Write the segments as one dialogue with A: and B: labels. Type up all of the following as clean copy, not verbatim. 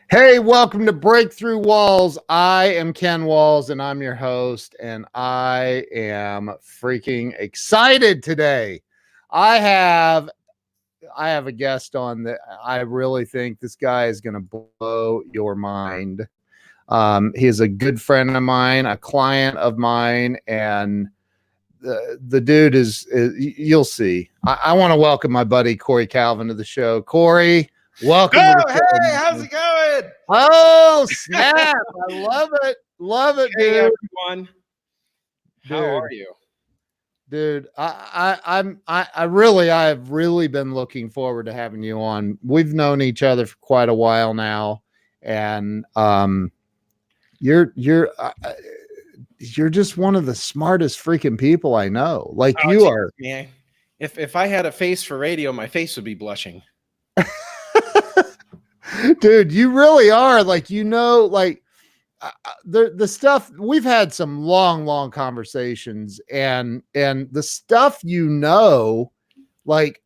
A: Hey, welcome to Breakthrough Walls. I am Ken Walls and I'm your host, and I am freaking excited today. I have a guest on that I really think this guy is going to blow your mind. He is a good friend of mine, a client of mine, and the dude is you'll see. I want to welcome my buddy Cory Calvin to the show. Cory, welcome to the show.
B: Hey, how's it going?
A: Oh, snap. I love it. Love it,
B: Hey,
A: dude.
B: everyone. How are you?
A: Dude, I have really been looking forward to having you on. We've known each other for quite a while now, and you're just one of the smartest freaking people I know. Like you are.
B: Man. If I had a face for radio, my face would be blushing.
A: Dude, you really are. Like, like the stuff we've had some long conversations, and the stuff like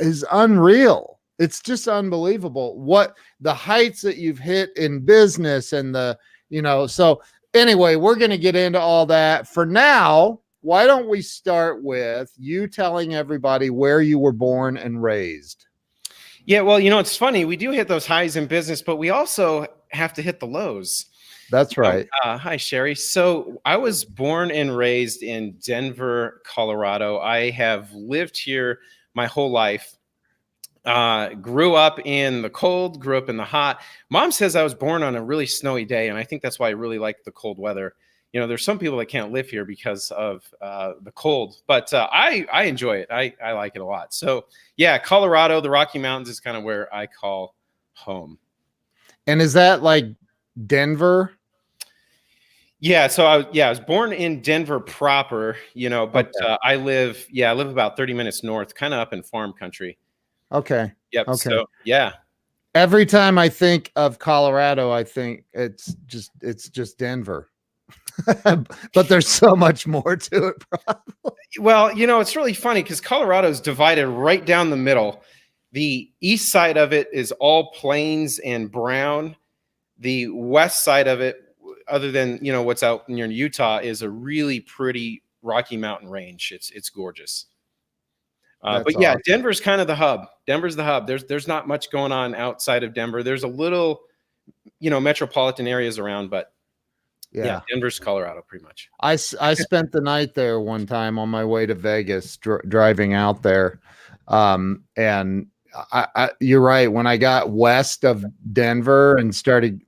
A: is unreal. It's just unbelievable what the heights that you've hit in business, and so anyway, we're going to get into all that. For now, why don't we start with you telling everybody where you were born and raised?
B: Yeah, well, it's funny. We do hit those highs in business, but we also have to hit the lows.
A: That's right.
B: Hi, Sherry. So I was born and raised in Denver, Colorado. I have lived here my whole life. Grew up in the cold, grew up in the hot. Mom says I was born on a really snowy day, and I think that's why I really like the cold weather. There's some people that can't live here because of the cold, but I enjoy it. I like it a lot. So yeah, Colorado, the Rocky Mountains is kind of where I call home.
A: And is that like Denver?
B: Yeah. So I was born in Denver proper, but
A: Okay.
B: I live about 30 minutes north, kind of up in farm country.
A: Okay.
B: Yep.
A: Okay.
B: So yeah.
A: Every time I think of Colorado, I think it's just Denver. But there's so much more to it, probably.
B: Well, it's really funny because Colorado is divided right down the middle. The east side of it is all plains and brown. The west side of it, other than what's out near Utah, is a really pretty Rocky Mountain range. It's gorgeous. But yeah, awesome. Denver's kind of the hub. Denver's the hub. There's not much going on outside of Denver. There's a little, metropolitan areas around, but yeah, Denver's Colorado pretty much.
A: I spent the night there one time on my way to Vegas, driving out there. And you're right. When I got west of Denver and started,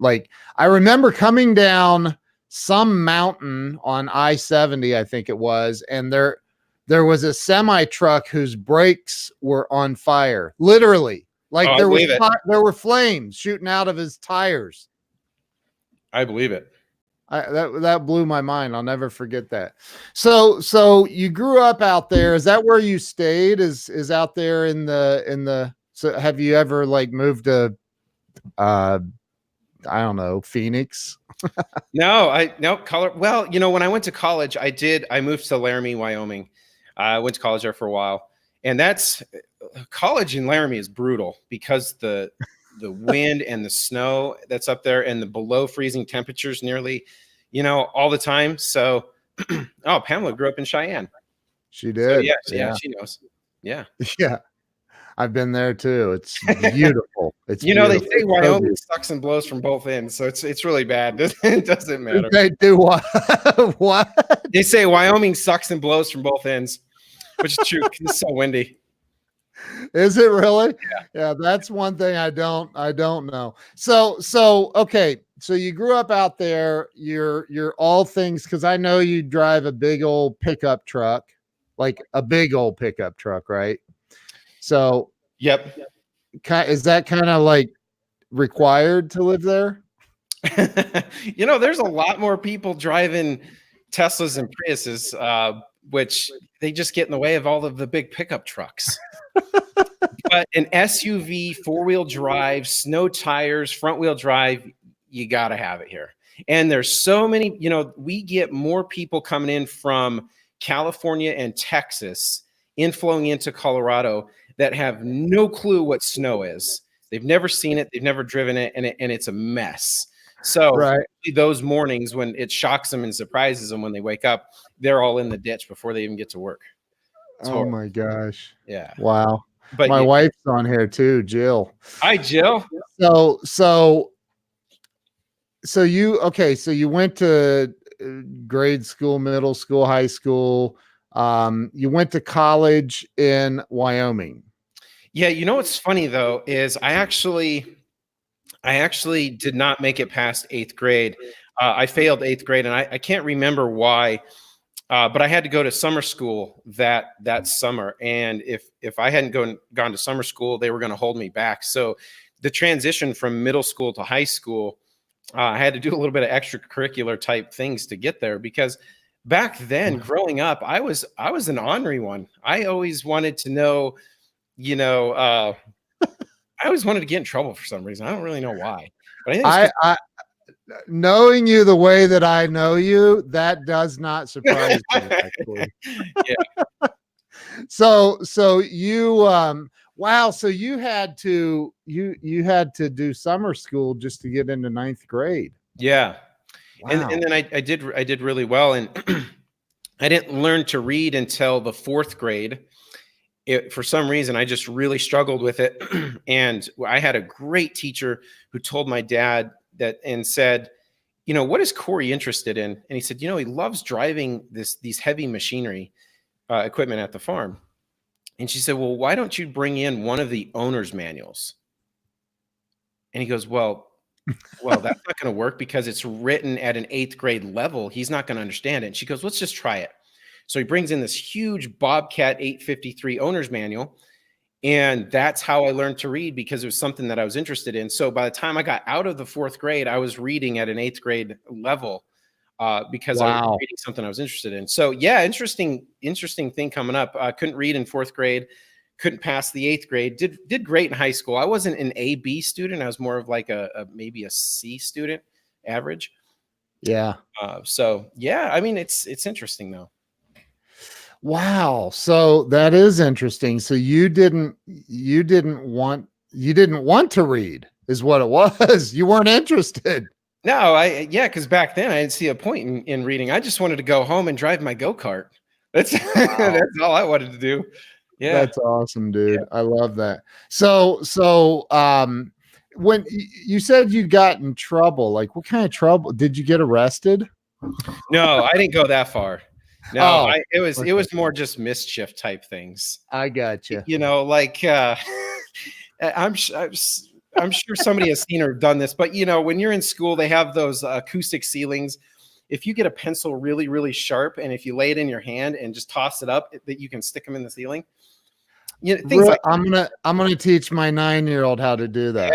A: I remember coming down some mountain on I-70, I think it was, and there was a semi truck whose brakes were on fire, literally. There were flames shooting out of his tires.
B: I believe it.
A: That blew my mind. I'll never forget that. So you grew up out there. Is that where you stayed? Is out there in the so have you ever moved to I don't know, Phoenix?
B: No, Well, when I went to college, I moved to Laramie, Wyoming. I went to college there for a while, and college in Laramie is brutal because the wind and the snow that's up there and the below freezing temperatures nearly, all the time. So, Pamela grew up in Cheyenne.
A: She did.
B: So yeah, she knows. Yeah.
A: Yeah. I've been there too. It's beautiful. It's
B: they say Wyoming sucks and blows from both ends. So it's really bad. It doesn't matter.
A: They do what? What?
B: They say Wyoming sucks and blows from both ends, which is true because it's so windy.
A: Is it really?
B: Yeah.
A: That's one thing I don't know. So okay. So you grew up out there. You're all things, because I know you drive a big old pickup truck, like a big old pickup truck, right? So
B: yep.
A: Is that kind of required to live there?
B: There's a lot more people driving Teslas and Priuses, which they just get in the way of all of the big pickup trucks. But an SUV, four-wheel drive, snow tires, front-wheel drive, you got to have it here. And there's so many, we get more people coming in from California and Texas inflowing into Colorado that have no clue what snow is. They've never seen it. They've never driven it, and it's a mess. So
A: Right.
B: those mornings when it shocks them and surprises them when they wake up, they're all in the ditch before they even get to work. It's
A: Oh
B: horrible.
A: my gosh.
B: Yeah.
A: Wow.
B: But
A: My wife's on here too, Jill.
B: hi, Jill.
A: So you went to grade school, middle school, high school. You went to college in Wyoming.
B: Yeah, you know what's funny though is I actually did not make it past 8th grade. I failed 8th grade, and I can't remember why, but I had to go to summer school that summer. And if I hadn't gone to summer school, they were going to hold me back. So the transition from middle school to high school, I had to do a little bit of extracurricular type things to get there, because back then, growing up, I was an ornery one. I always wanted to know, I always wanted to get in trouble for some reason. I don't really know why, but I think
A: I knowing you the way that I know you, that does not surprise me, actually.
B: Yeah.
A: So you wow, so you had to do summer school just to get into 9th grade.
B: Yeah.
A: Wow.
B: And then I did really well, and I didn't learn to read until the 4th grade. For some reason, I just really struggled with it. And I had a great teacher who told my dad that and said, what is Cory interested in? And he said, he loves driving these heavy machinery equipment at the farm. And she said, well, why don't you bring in one of the owner's manuals? And he goes, well, that's not going to work because it's written at an 8th grade level. He's not going to understand it. And she goes, let's just try it. So he brings in this huge Bobcat 853 owner's manual. And that's how I learned to read, because it was something that I was interested in. So by the time I got out of the 4th grade, I was reading at an 8th grade level because I was reading something I was interested in. So yeah, interesting thing coming up. I couldn't read in 4th grade, couldn't pass the 8th grade, did great in high school. I wasn't an A-B student. I was more of like maybe a C student, average.
A: Yeah.
B: So yeah, I mean, it's interesting though.
A: Wow. So that is interesting. So you didn't want to read is what it was. You weren't interested.
B: No, because back then I didn't see a point in reading. I just wanted to go home and drive my go-kart. That's that's all I wanted to do. Yeah.
A: That's awesome, dude. Yeah. I love that. So when you said you got in trouble, like what kind of trouble? Did you get arrested?
B: No, I didn't go that far. No, it was more just mischief type things.
A: I got you.
B: Like I'm sure somebody has seen or done this, but when you're in school, they have those acoustic ceilings. If you get a pencil really, really sharp, and if you lay it in your hand and just toss it up, that you can stick them in the ceiling. Things like
A: I'm gonna teach my 9-year-old how to do that.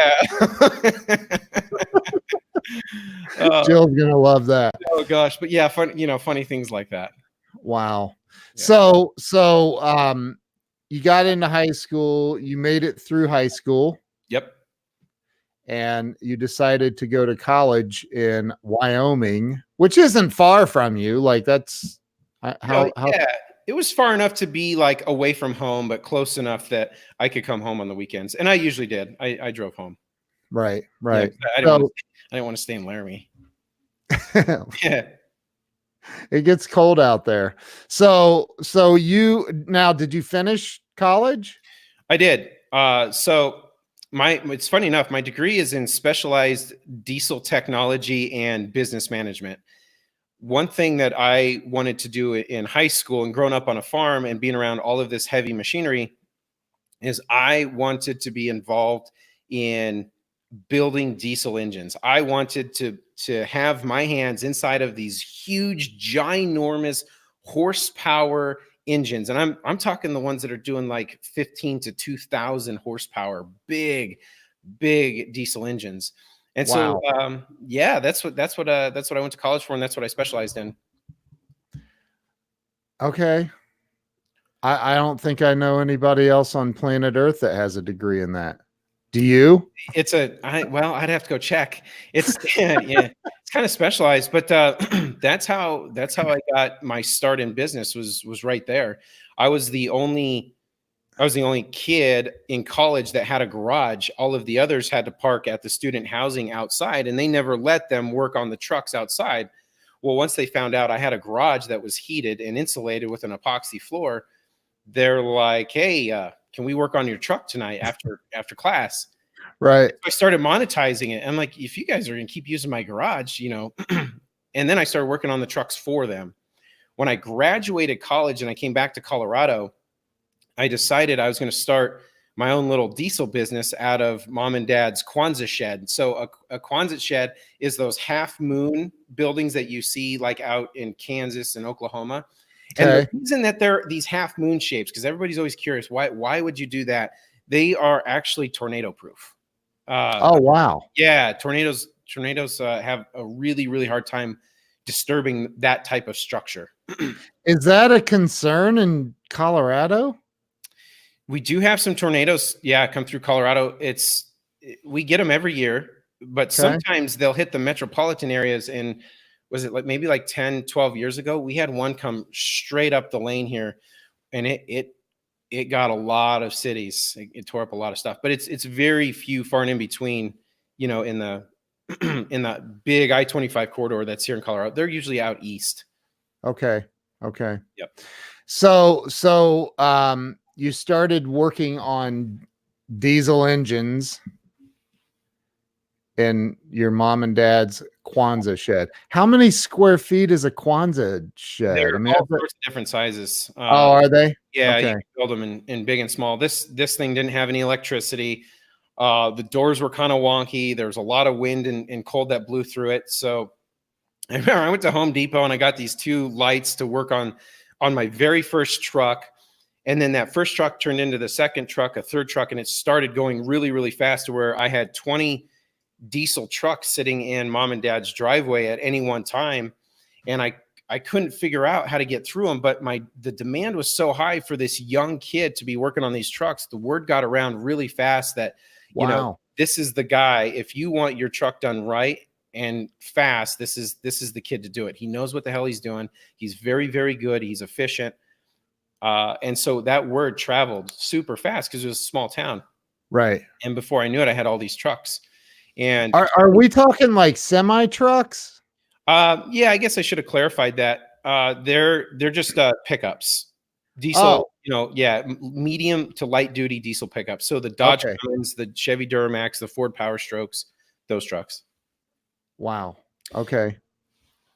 A: Yeah. Jill's gonna love that.
B: Oh gosh, but yeah, funny things like that.
A: Wow. Yeah. So you got into high school, you made it through high school.
B: Yep.
A: And you decided to go to college in Wyoming, which isn't far from you. Like that's how
B: it was far enough to be like away from home, but close enough that I could come home on the weekends. And I usually did. I drove home.
A: Right.
B: Yeah, I didn't want to stay in Laramie. Yeah.
A: It gets cold out there. So did you finish college?
B: I did. So it's funny enough, my degree is in specialized diesel technology and business management. One thing that I wanted to do in high school and growing up on a farm and being around all of this heavy machinery is I wanted to be involved in building diesel engines. I wanted to have my hands inside of these huge, ginormous horsepower engines. And I'm talking the ones that are doing like 15 to 2,000 horsepower, big diesel engines. And
A: wow.
B: So, yeah, that's what I went to college for. And that's what I specialized in.
A: Okay. I don't think I know anybody else on planet Earth that has a degree in that. Do you?
B: I'd have to go check. It's yeah, it's kind of specialized, but that's how I got my start in business was right there. I was the only I was the only kid in college that had a garage. All of the others had to park at the student housing outside, and they never let them work on the trucks outside. Well, once they found out I had a garage that was heated and insulated with an epoxy floor, they're like, "Hey, can we work on your truck tonight after class?"
A: Right.
B: So I started monetizing it. I'm like, if you guys are going to keep using my garage, and then I started working on the trucks for them. When I graduated college and I came back to Colorado, I decided I was going to start my own little diesel business out of mom and dad's Quonset shed. So a Quonset shed is those half moon buildings that you see like out in Kansas and Oklahoma. And the reason that they're these half moon shapes, because everybody's always curious, why would you do that? They are actually tornado proof.
A: Oh, wow.
B: Yeah, tornadoes have a really, really hard time disturbing that type of structure.
A: Is that a concern in Colorado?
B: We do have some tornadoes, come through Colorado. We get them every year, but sometimes they'll hit the metropolitan areas. And was it maybe 10, 12 years ago? We had one come straight up the lane here, and it got a lot of cities. It tore up a lot of stuff, but it's very few, far and in between, in the in that big I-25 corridor that's here in Colorado. They're usually out east.
A: Okay.
B: Yep.
A: So you started working on diesel engines in your mom and dad's Quonset shed. How many square feet is a Quonset shed?
B: They're all sorts of different sizes.
A: Are they?
B: Yeah,
A: okay.
B: You can build them in big and small. This thing didn't have any electricity. The doors were kind of wonky. There was a lot of wind and cold that blew through it. So I remember I went to Home Depot and I got these two lights to work on my very first truck. And then that first truck turned into the second truck, a third truck, and it started going really, really fast to where I had 20 diesel trucks sitting in mom and dad's driveway at any one time. And I couldn't figure out how to get through them, but the demand was so high for this young kid to be working on these trucks. The word got around really fast that, this is the guy. If you want your truck done right and fast, this is the kid to do it. He knows what the hell he's doing. He's very, very good. He's efficient. And so that word traveled super fast because it was a small town. Right. And before I knew it, I had all these trucks. And
A: are we talking like semi trucks?
B: Yeah, I guess I should have clarified that. They're just pickups. Diesel, medium to light duty diesel pickups. So the Dodge Cummins, the Chevy Duramax, the Ford Power Strokes, those trucks.
A: Wow. Okay.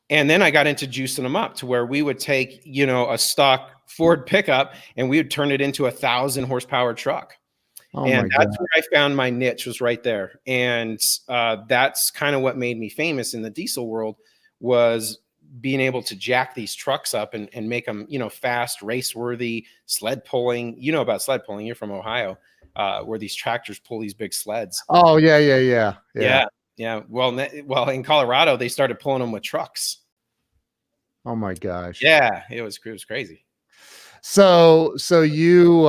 B: And then I got into juicing them up to where we would take, a stock Ford pickup and we would turn it into 1,000 horsepower truck. And that's where I found my niche, was right there. And that's kind of what made me famous in the diesel world, was being able to jack these trucks up and make them, fast, race worthy, sled pulling. You know about sled pulling. You're from Ohio, where these tractors pull these big sleds.
A: Oh, yeah.
B: Well, in Colorado, they started pulling them with trucks.
A: Oh my gosh.
B: Yeah, it was crazy.
A: So you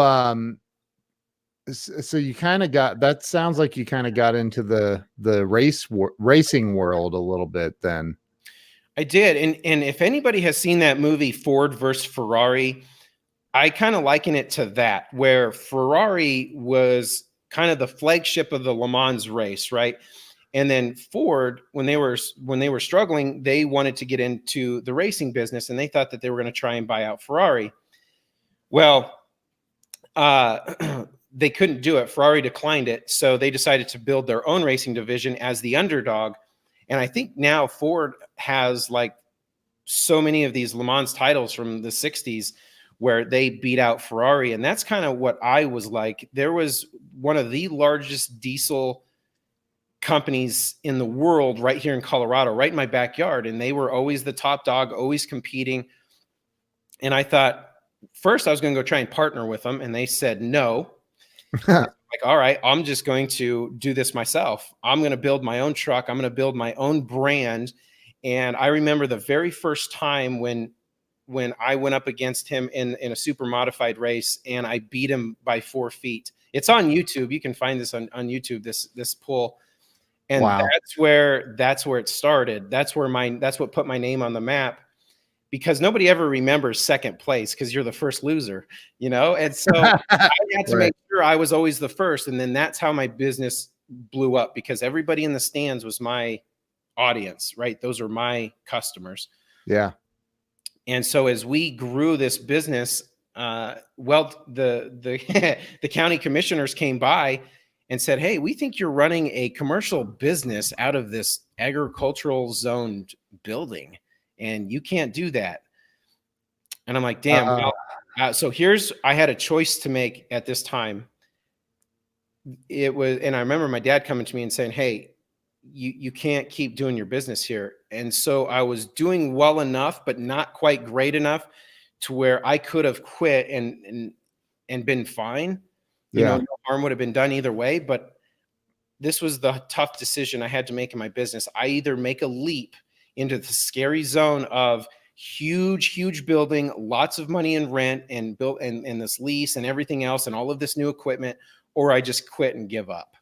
A: so you kind of got, that sounds like you kind of got into the racing world a little bit then.
B: I did. And if anybody has seen that movie Ford versus Ferrari, I kind of liken it to that, where Ferrari was kind of the flagship of the Le Mans race, right? And then Ford, when they were struggling, they wanted to get into the racing business, and they thought that they were going to try and buy out Ferrari. Well, they couldn't do it. Ferrari declined it, so they decided to build their own racing division as the underdog. And I think now Ford has like so many of these Le Mans titles from the 60s where they beat out Ferrari. And that's kind of what I was like. There was one of the largest diesel companies in the world right here in Colorado, right in my backyard. And they were always the top dog, always competing. And I thought, first I was going to go try and partner with them. And they said no. Like, all right, I'm just going to do this myself. I'm going to build my own truck. I'm going to build my own brand. And I remember the very first time when I went up against him in a super modified race, and I beat him by 4 feet. It's on YouTube. You can find this on YouTube, this pull. And wow. That's where it started. That's what put my name on the map. because nobody ever remembers second place because you're the first loser, you know? And so I had to make sure I was always the first. And then that's how my business blew up, because everybody in the stands was my audience, right? Those are my customers.
A: Yeah.
B: And so as we grew this business, well, the the county commissioners came by and said, "Hey, we think you're running a commercial business out of this agricultural zoned building, and you can't do that." And I'm like, "Damn." Well, so I had a choice to make at this time. It was, and I remember my dad coming to me and saying, "Hey, you can't keep doing your business here." And so I was doing well enough, but not quite great enough to where I could have quit and been fine. You know, no harm would have been done either way. But this was the tough decision I had to make in my business. I either make a leap into the scary zone of huge building, lots of money in rent and built and this lease and everything else and all of this new equipment, or I just quit and give up.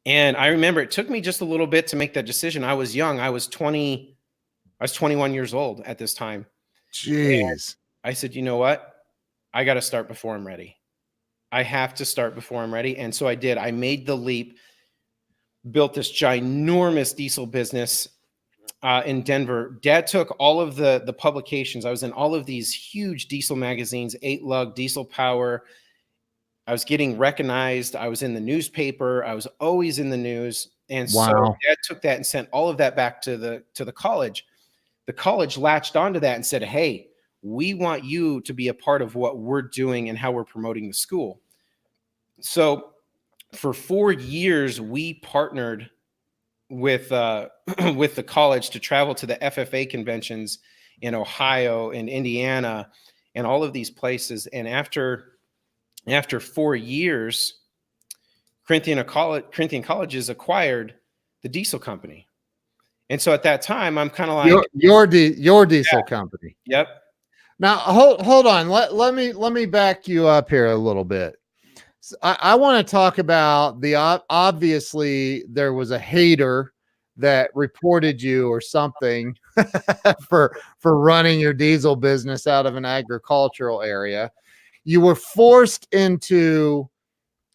B: And I remember it took me just a little bit to make that decision. I was young. I was 21 years old at this time.
A: Jeez.
B: And I said, you know what? I got to start before I'm ready. I have to start before I'm ready. And so I did. I made the leap, built this ginormous diesel business in Denver. Dad took all of the publications. I was in all of these huge diesel magazines, 8 Lug, Diesel Power. I was getting recognized. I was in the newspaper. I was always in the news. And so Dad took that and sent all of that back to the college. The college latched onto that and said, "Hey, we want you to be a part of what we're doing and how we're promoting the school." So for 4 years, we partnered with with the college to travel to the FFA conventions in Ohio and Indiana and all of these places. And after 4 years, Corinthian Colleges acquired the diesel company. And so at that time, I'm kind of like
A: your diesel company.
B: Yep.
A: Now hold on. Let me back you up here a little bit. So I want to talk about obviously there was a hater that reported you or something for running your diesel business out of an agricultural area. You were forced into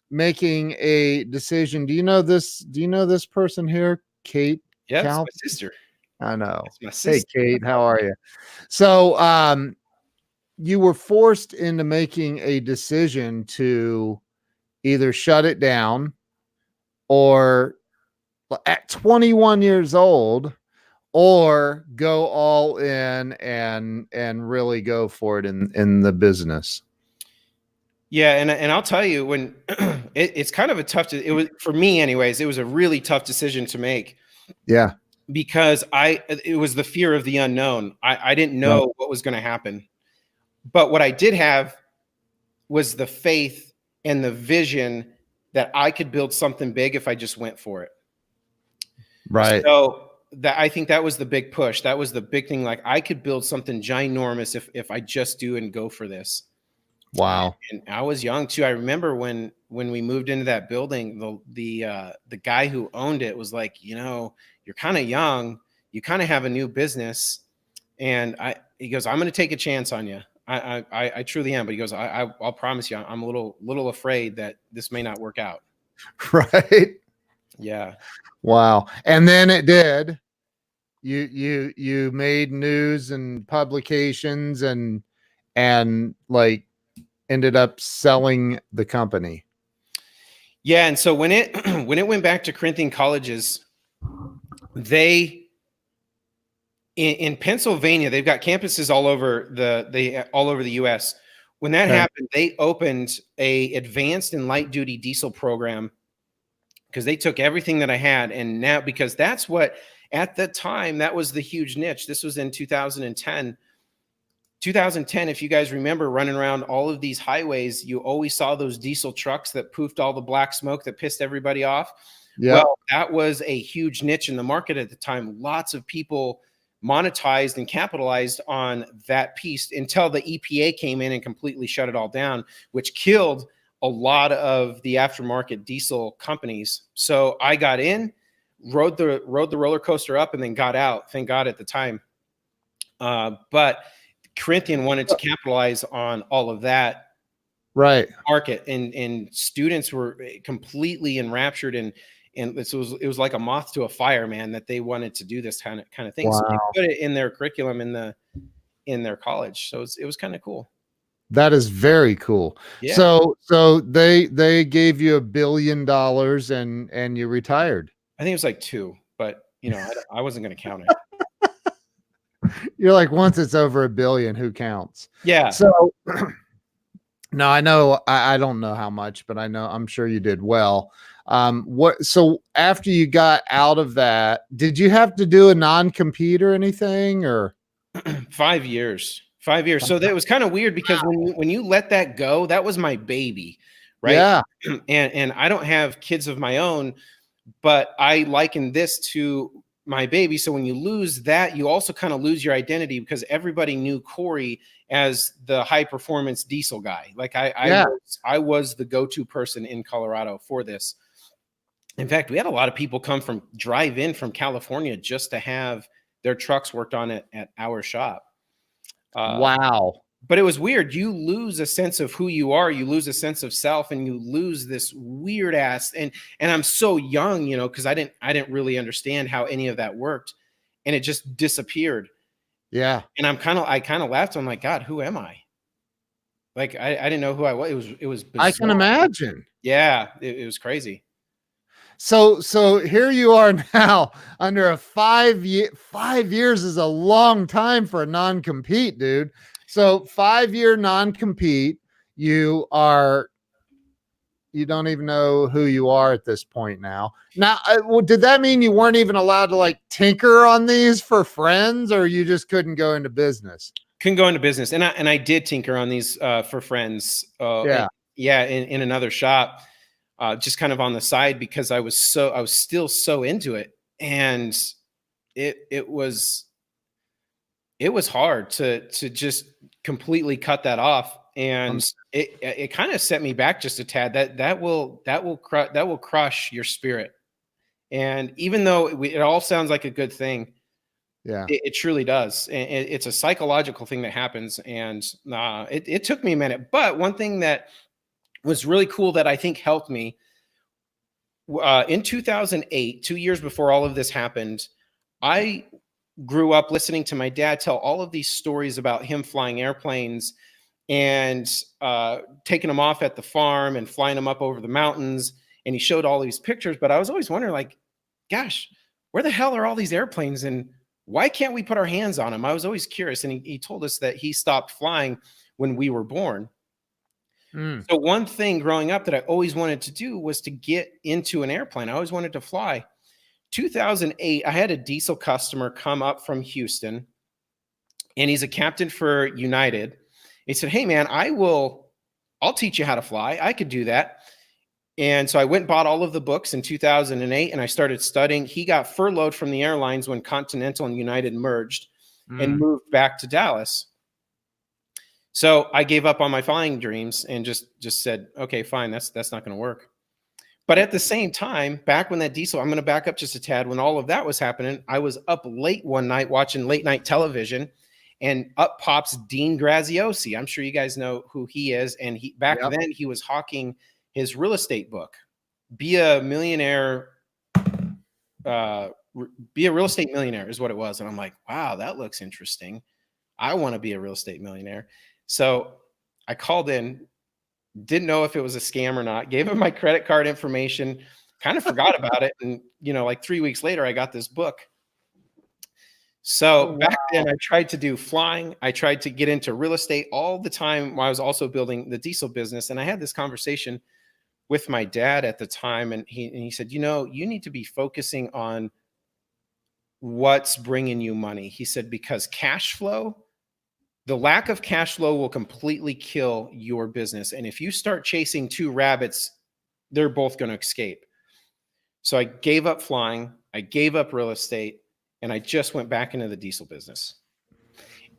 A: making a decision. Do you know this person here, Kate?
B: Yeah, it's my sister.
A: I know.
B: It's my sister.
A: Hey, Kate, how are you? So you were forced into making a decision to either shut it down or at 21 years old, or go all in and really go for it in the business.
B: Yeah, and I'll tell you, when it's kind of a tough. It was, for me, anyways. It was a really tough decision to make.
A: Yeah,
B: because it was the fear of the unknown. I didn't know what was going to happen, but what I did have was the faith and the vision that I could build something big if I just went for it.
A: Right.
B: So I think that was the big push. That was the big thing. Like, I could build something ginormous if I just do and go for this.
A: Wow.
B: And I was young too. I remember when we moved into that building, the guy who owned it was like, you know, "You're kind of young. You kind of have a new business." And he goes, "I'm going to take a chance on you. I truly am." But he goes, I'll promise you, I'm a little afraid that this may not work out.
A: Right.
B: Yeah.
A: Wow. And then it did. You made news and publications and like ended up selling the company.
B: Yeah. And so when it went back to Corinthian Colleges, in Pennsylvania, they've got campuses all over the US. When that happened, they opened a advanced and light duty diesel program, because they took everything that I had. And now, because that's what, at the time, that was the huge niche. This was in 2010. 2010, if you guys remember, running around all of these highways, you always saw those diesel trucks that poofed all the black smoke that pissed everybody off. Yep. Well, that was a huge niche in the market at the time. Lots of people monetized and capitalized on that piece until the EPA came in and completely shut it all down, which killed a lot of the aftermarket diesel companies. So I got in, rode the roller coaster up, and then got out. Thank God at the time. But Corinthian wanted to capitalize on all of that
A: Right.
B: market, and students were completely enraptured, and it was like a moth to a fire, man, that they wanted to do this kind of thing. So they
A: Wow.
B: put it in their curriculum in their college. So it was kind of cool.
A: That is very cool.
B: Yeah.
A: So they gave you $1 billion and you retired.
B: I think it was like 2, but I wasn't going to count it.
A: You're like, once it's over $1 billion, who counts?
B: Yeah.
A: So no, I know I don't know how much, but I'm sure you did well. So after you got out of that, did you have to do a non-compete or anything, or
B: 5 years? 5 years. So that was kind of weird because when you let that go, that was my baby, right?
A: Yeah.
B: And I don't have kids of my own, but I liken this to my baby. So when you lose that, you also kind of lose your identity, because everybody knew Cory as the high performance diesel guy. Like I was the go-to person in Colorado for this. In fact, we had a lot of people drive in from California just to have their trucks worked on at our shop.
A: Wow.
B: But it was weird. You lose a sense of who you are. You lose a sense of self, and you lose this weird ass. And I'm so young, because I didn't really understand how any of that worked, and it just disappeared.
A: Yeah.
B: And I kind of laughed. I'm like, God, who am I? Like I didn't know who I was. It was bizarre.
A: I can imagine.
B: Yeah, it was crazy.
A: So here you are now under a 5 year. 5 years is a long time for a non-compete, dude. So 5-year non-compete, you don't even know who you are at this point now. Now, did that mean you weren't even allowed to like tinker on these for friends, or you just couldn't go into business?
B: Couldn't go into business, and I did tinker on these for friends. In another shop. Just kind of on the side, because I was still so into it, and it was hard to just completely cut that off, and it kind of set me back just a tad. That will crush your spirit, and even though it all sounds like a good thing,
A: yeah,
B: it truly does. And it's a psychological thing that happens, and it took me a minute. But one thing that was really cool that I think helped me in 2008, 2 years before all of this happened, I grew up listening to my dad tell all of these stories about him flying airplanes and taking them off at the farm and flying them up over the mountains. And he showed all these pictures, but I was always wondering, like, gosh, where the hell are all these airplanes, and why can't we put our hands on them? I was always curious. And he told us that he stopped flying when we were born. So one thing growing up that I always wanted to do was to get into an airplane. I always wanted to fly. 2008, I had a diesel customer come up from Houston, and he's a captain for United. He said, "Hey man, I'll teach you how to fly. I could do that." And so I went and bought all of the books in 2008, and I started studying. He got furloughed from the airlines when Continental and United merged and moved back to Dallas. So I gave up on my flying dreams and just said, okay, fine, that's not going to work. But at the same time, back when that diesel, I'm going to back up just a tad. When all of that was happening, I was up late one night watching late night television, and up pops Dean Graziosi. I'm sure you guys know who he is. And then he was hawking his real estate book, Be a Millionaire. Be a Real Estate Millionaire is what it was. And I'm like, wow, that looks interesting. I want to be a real estate millionaire. So I called in, didn't know if it was a scam or not, gave him my credit card information, kind of forgot about it. And, like 3 weeks later, I got this book. So back then I tried to do flying. I tried to get into real estate all the time while I was also building the diesel business. And I had this conversation with my dad at the time. And he said, you need to be focusing on what's bringing you money. He said, because the lack of cash flow will completely kill your business. And if you start chasing two rabbits, they're both going to escape. So I gave up flying, I gave up real estate, and I just went back into the diesel business.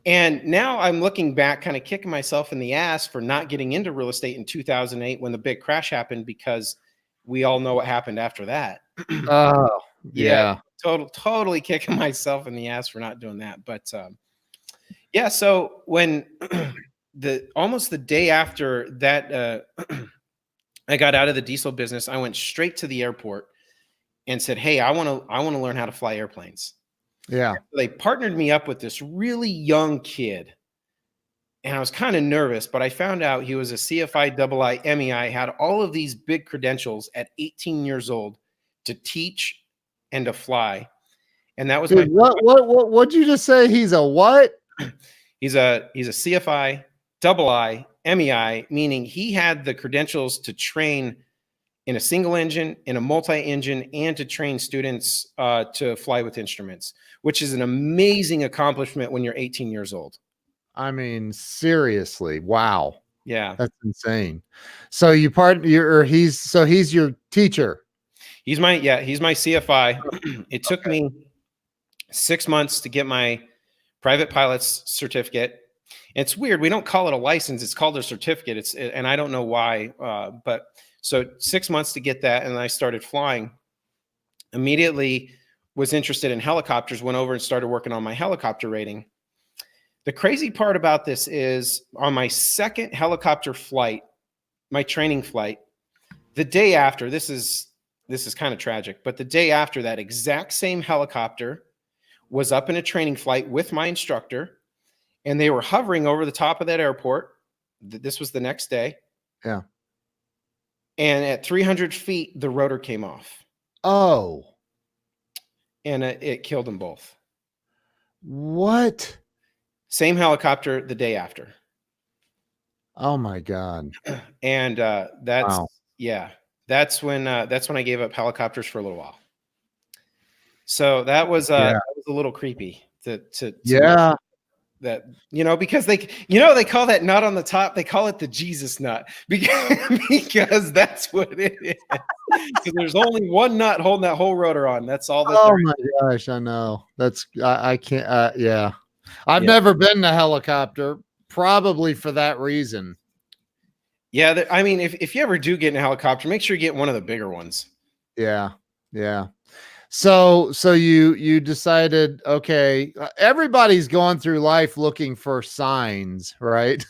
B: And now I'm looking back, kind of kicking myself in the ass for not getting into real estate in 2008 when the big crash happened, because we all know what happened after that.
A: Oh, yeah.
B: Totally kicking myself in the ass for not doing that. But Yeah. So when almost the day after that, I got out of the diesel business, I went straight to the airport and said, "Hey, I want to learn how to fly airplanes."
A: Yeah.
B: They partnered me up with this really young kid, and I was kind of nervous, but I found out he was a CFI double I MEI, had all of these big credentials at 18 years old to teach and to fly. And that was my
A: Dude, what'd you just say? He's a what?
B: he's a CFI double I MEI, meaning he had the credentials to train in a single engine, in a multi-engine, and to train students to fly with instruments, which is an amazing accomplishment when you're 18 years old.
A: I mean, seriously, wow.
B: Yeah.
A: That's insane. So he's your teacher.
B: He's my CFI. It took me 6 months to get my private pilot's certificate. It's weird. We don't call it a license. It's called a certificate. And I don't know why, but so 6 months to get that. And I started flying. Immediately was interested in helicopters, went over and started working on my helicopter rating. The crazy part about this is on my second helicopter flight, my training flight, the day after, this is kind of tragic, but the day after, that exact same helicopter was up in a training flight with my instructor, and they were hovering over the top of that airport. This was the next day.
A: Yeah.
B: And at 300 feet, the rotor came off.
A: Oh.
B: And it killed them both.
A: What?
B: Same helicopter the day after.
A: Oh my God.
B: And that's
A: wow.
B: that's when I gave up helicopters for a little while. So that was a little creepy to
A: yeah.
B: That, because they call that nut on the top, they call it the Jesus nut because that's what it is. Because there's only one nut holding that whole rotor on. That's all that.
A: Oh my gosh, I know. I can't. Yeah, I've never been in a helicopter, probably for that reason.
B: Yeah, I mean, if you ever do get in a helicopter, make sure you get one of the bigger ones.
A: Yeah, yeah. So you decided, okay, everybody's going through life looking for signs, right?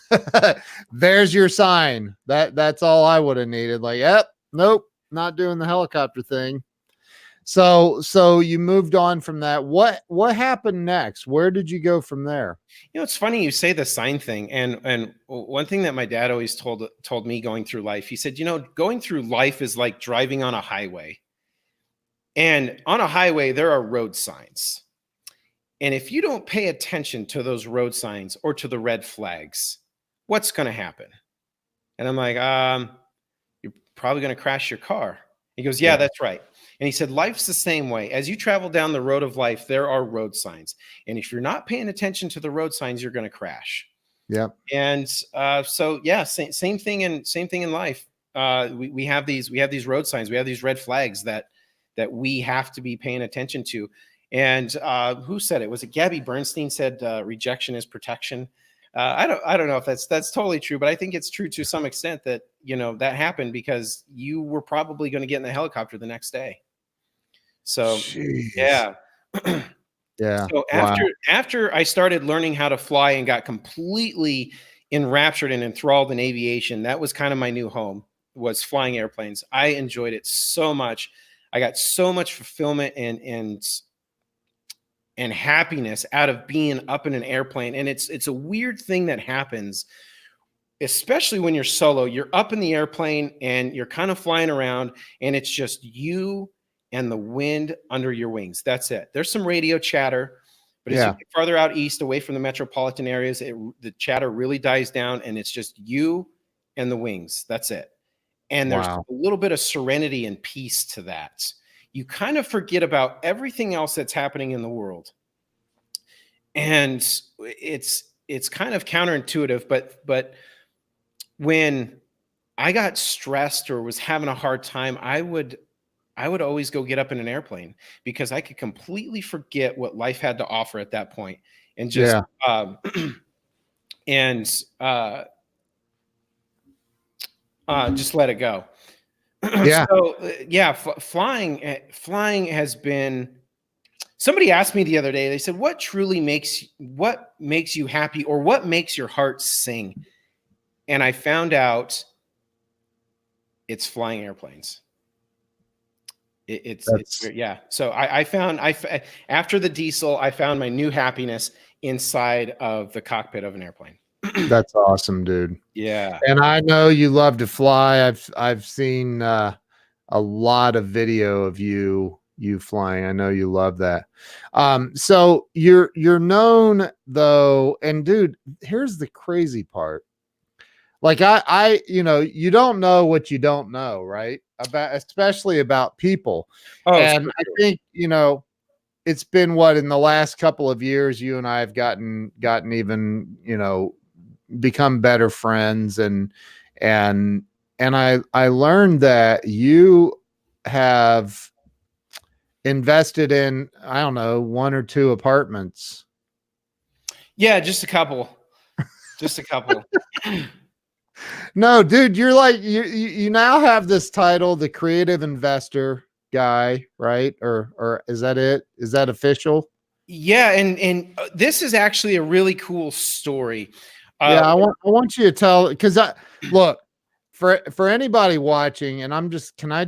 A: There's your sign. That's all I would have needed. Like, yep, nope, not doing the helicopter thing. So you moved on from that. What happened next? Where did you go from there?
B: It's funny you say the sign thing. And one thing that my dad always told me going through life, he said, going through life is like driving on a highway. And on a highway, there are road signs. And if you don't pay attention to those road signs or to the red flags, what's going to happen? And I'm like, you're probably going to crash your car. He goes, yeah, that's right. And he said, life's the same way. As you travel down the road of life, there are road signs. And if you're not paying attention to the road signs, you're going to crash.
A: Yeah.
B: And same thing in life. We have these road signs. We have these red flags that we have to be paying attention to. And who said it? Was it Gabby Bernstein said rejection is protection? I don't know if that's totally true, but I think it's true to some extent that that happened because you were probably going to get in the helicopter the next day. So
A: Jeez.
B: yeah.
A: Yeah.
B: So after I started learning how to fly and got completely enraptured and enthralled in aviation, that was kind of my new home, was flying airplanes. I enjoyed it so much. I got so much fulfillment and happiness out of being up in an airplane. And it's a weird thing that happens, especially when you're solo. You're up in the airplane and you're kind of flying around and it's just you and the wind under your wings. That's it. There's some radio chatter, but as you get farther out east, away from the metropolitan areas, the chatter really dies down and it's just you and the wings. That's it. And there's a little bit of serenity and peace to that. You kind of forget about everything else that's happening in the world. And it's kind of counterintuitive, but when I got stressed or was having a hard time, I would always go get up in an airplane because I could completely forget what life had to offer at that point and just just let it go.
A: Yeah.
B: So flying has been Somebody asked me the other day, they said, what makes you happy, or what makes your heart sing? And I found out it's flying airplanes. Yeah. So I found after the diesel, I found my new happiness inside of the cockpit of an airplane.
A: That's awesome, dude.
B: Yeah.
A: And I know you love to fly. I've seen a lot of video of you flying. I know you love that. So you're known though, and dude, here's the crazy part. Like you don't know what you don't know, right? Especially about people.
B: Oh,
A: And I think, it's been what, in the last couple of years, you and I have gotten even, become better friends, and I learned that you have invested in, I don't know, 1 or 2 apartments.
B: Yeah, just a couple. Just a couple.
A: No, dude, you're like you now have this title, the creative investor guy, right? Or is that it? Is that official?
B: Yeah, and this is actually a really cool story.
A: Yeah, I want you to tell, because look, for anybody watching, and can I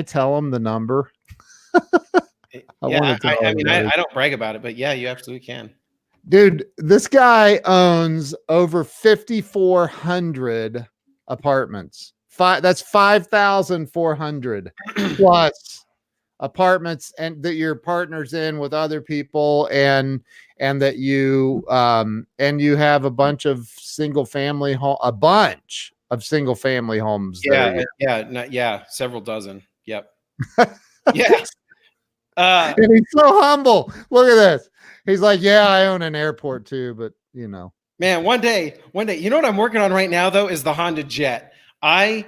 A: tell them the number?
B: I don't brag about it, but yeah, you absolutely can.
A: Dude, this guy owns over 5,400 apartments. That's 5,400 plus apartments, and that you're partners in with other people, and that you have a bunch of single family homes.
B: Yeah, several dozen. Yep. Yeah.
A: And he's so humble. Look at this. He's like, yeah, I own an airport too, but
B: man, one day, you know what I'm working on right now though is the Honda Jet. I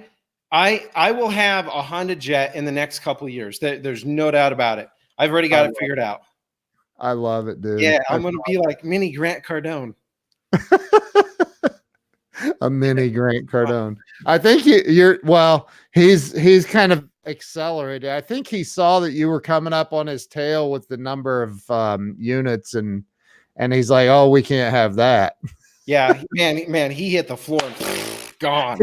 B: will have a Honda Jet in the next couple of years. There's no doubt about it. I've already got it figured out.
A: I love it, dude.
B: Yeah, I'm going to be like mini Grant Cardone.
A: A mini Grant Cardone. I think he's kind of accelerated. I think he saw that you were coming up on his tail with the number of units, and he's like, oh, we can't have that.
B: Yeah, man, he hit the floor and gone.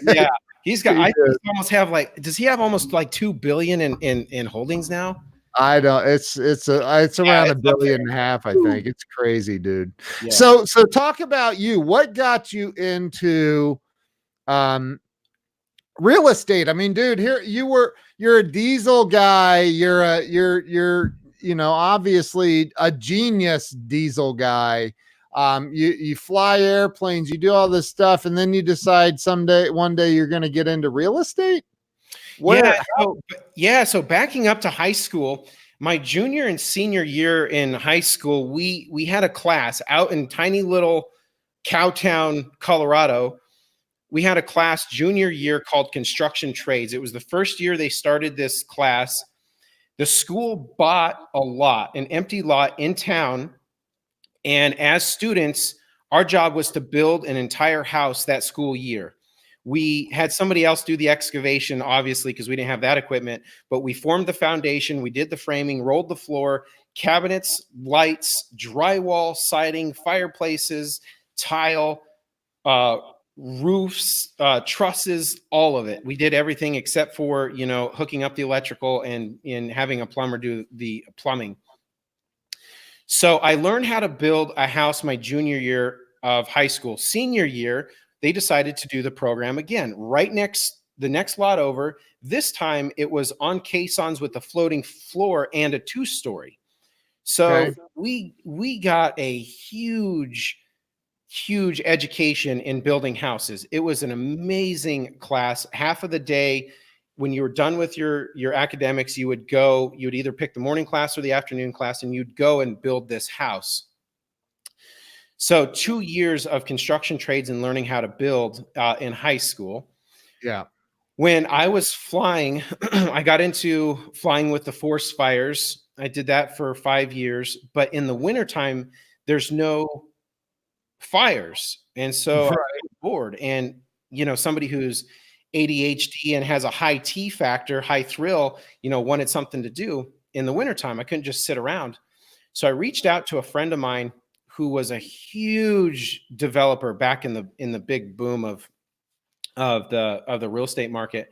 B: Yeah. He's got, I almost have does he have almost like 2 billion in holdings now?
A: I don't, it's around $1.5 billion, I think. It's crazy, dude. Yeah. So talk about you. What got you into real estate? I mean, dude, here you're a diesel guy. You're obviously a genius diesel guy. You fly airplanes, you do all this stuff, and then you decide one day you're going to get into real estate.
B: So backing up to high school, my junior and senior year in high school, we had a class out in tiny little Cowtown, Colorado. We had a class junior year called construction trades. It was the first year they started this class. The school bought an empty lot in town. And as students, our job was to build an entire house that school year. We had somebody else do the excavation, obviously, because we didn't have that equipment, but we formed the foundation, we did the framing, rolled the floor, cabinets, lights, drywall, siding, fireplaces, tile, roofs, trusses, all of it. We did everything except for, hooking up the electrical and having a plumber do the plumbing. So I learned how to build a house my junior year of high school. Senior year, they decided to do the program again, the next lot over. This time it was on caissons with a floating floor and a 2-story. So we got a huge education in building houses. It was an amazing class. Half of the day, when you were done with your academics, you would either pick the morning class or the afternoon class, and you'd go and build this house. So 2 years of construction trades and learning how to build in high school.
A: Yeah.
B: When I was flying, I got into flying with the forest fires. I did that for 5 years, but in the wintertime, there's no fires. And so I was bored, and somebody who's ADHD and has a high T factor, high thrill, wanted something to do. in the wintertime. I couldn't just sit around. So I reached out to a friend of mine who was a huge developer back in the big boom of the real estate market.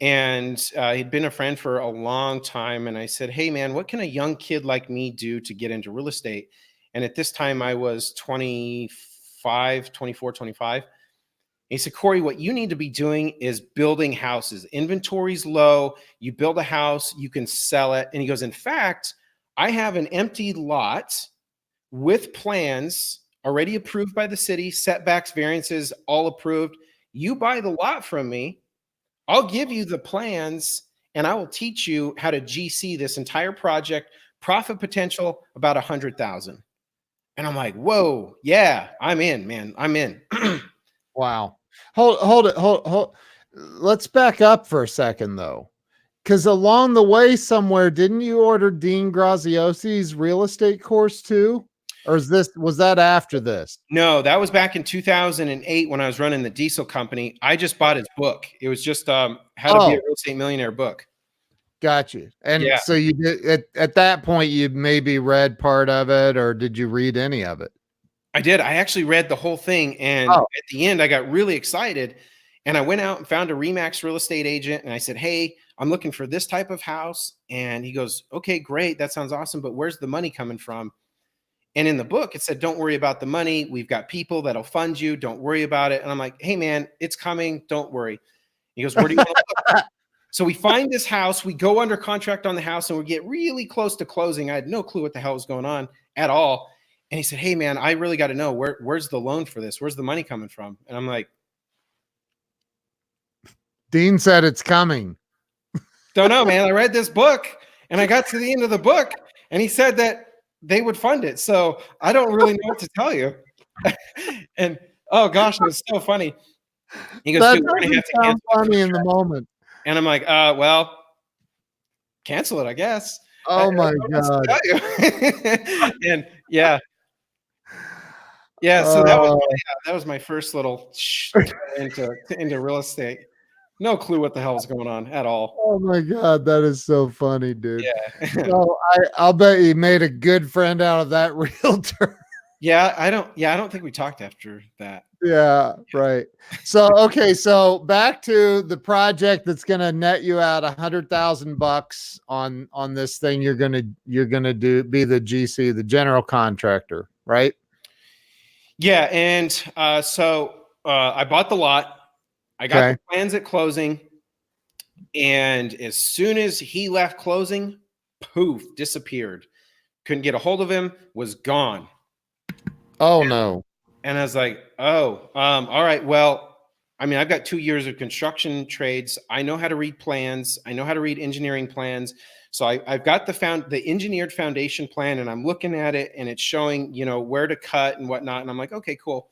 B: And he'd been a friend for a long time. And I said, hey, man, what can a young kid like me do to get into real estate? And at this time, I was 24, 25. He said, Cory, what you need to be doing is building houses. Inventory's low. You build a house, you can sell it. And he goes, in fact, I have an empty lot with plans already approved by the city, setbacks, variances, all approved. You buy the lot from me. I'll give you the plans and I will teach you how to GC this entire project, profit potential about 100,000. And I'm like, whoa, yeah, I'm in, man. I'm in.
A: Wow. Hold it. Let's back up for a second though. Because along the way somewhere, didn't you order Dean Graziosi's real estate course too? Or was that after this?
B: No, that was back in 2008 when I was running the diesel company. I just bought his book. It was just How to Be a Real Estate Millionaire book.
A: Got you. And
B: yeah.
A: So you did at that point, you maybe read part of it, or did you read any of it?
B: I did. I actually read the whole thing. And at the end, I got really excited. And I went out and found a RE/MAX real estate agent. And I said, hey, I'm looking for this type of house. And he goes, okay, great. That sounds awesome. But where's the money coming from? And in the book, it said, don't worry about the money. We've got people that'll fund you. Don't worry about it. And I'm like, hey, man, it's coming. Don't worry. He goes, where do you want to look? So we find this house. We go under contract on the house and we get really close to closing. I had no clue what the hell was going on at all. And he said, hey, man, I really got to know where's the loan for this? Where's the money coming from? And I'm like,
A: Dean said it's coming.
B: Don't know, man. I read this book and I got to the end of the book and he said that they would fund it. So I don't really know what to tell you. And oh gosh, it was so funny. He goes,
A: that
B: dude, we're gonna have to
A: cancel funny in the moment.
B: And I'm like, well, cancel it, I guess.
A: Oh my God.
B: And yeah. So that was my first little into real estate. No clue what the hell is going on at all.
A: Oh my God, that is so funny, dude.
B: Yeah.
A: So I'll bet you made a good friend out of that realtor.
B: Yeah, I don't think we talked after that.
A: Yeah, right. So okay, so back to the project that's gonna net you out $100,000 on this thing. You're gonna be the GC, the general contractor, right?
B: Yeah, and so I bought the lot. I got the plans at closing, and as soon as he left closing, poof, disappeared. Couldn't get a hold of him, was gone.
A: Oh, no.
B: And I was like, oh, all right, well, I mean, I've got 2 years of construction trades. I know how to read plans. I know how to read engineering plans. So I've got the engineered foundation plan, and I'm looking at it, and it's showing, where to cut and whatnot. And I'm like, okay, cool.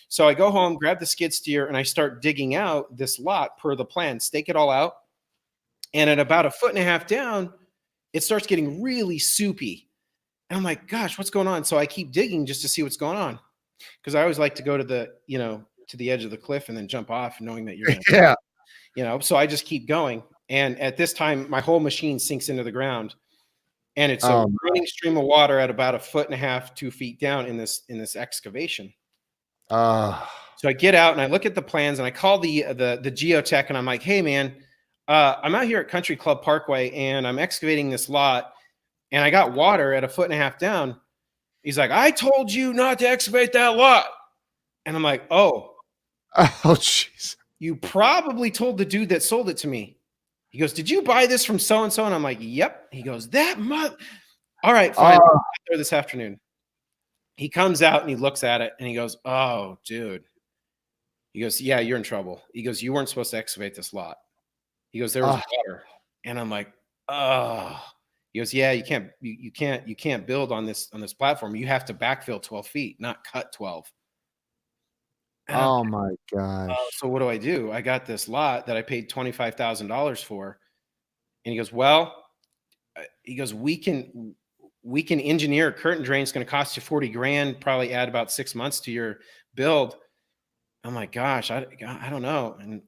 B: So I go home, grab the skid steer, and I start digging out this lot per the plan, stake it all out. And at about 1.5 feet down, it starts getting really soupy. And I'm like, gosh, what's going on? So I keep digging just to see what's going on. Because I always like to go to the edge of the cliff and then jump off knowing that you're going to, so I just keep going. And at this time, my whole machine sinks into the ground. And it's a running stream of water at about 1.5 feet, 2 feet down in this excavation. So I get out and I look at the plans and I call the geotech and I'm like, hey man, I'm out here at Country Club Parkway and I'm excavating this lot and I got water at 1.5 feet down. He's like, I told you not to excavate that lot. And I'm like, oh,
A: jeez.
B: You probably told the dude that sold it to me. He goes, did you buy this from so-and-so? And I'm like, yep. He goes, all right, fine. I'll be there this afternoon. He comes out and he looks at it and he goes, oh, dude. He goes, yeah, you're in trouble. He goes, you weren't supposed to excavate this lot. He goes, there was water. And I'm like, oh. He goes, yeah, you can't build on this platform. You have to backfill 12 feet, not cut 12.
A: Oh my gosh.
B: So what do? I got this lot that I paid $25,000 for. And he goes, well, we can engineer a curtain drain. It's going to cost you 40 grand, probably add about 6 months to your build. I'm like, gosh, I don't know. And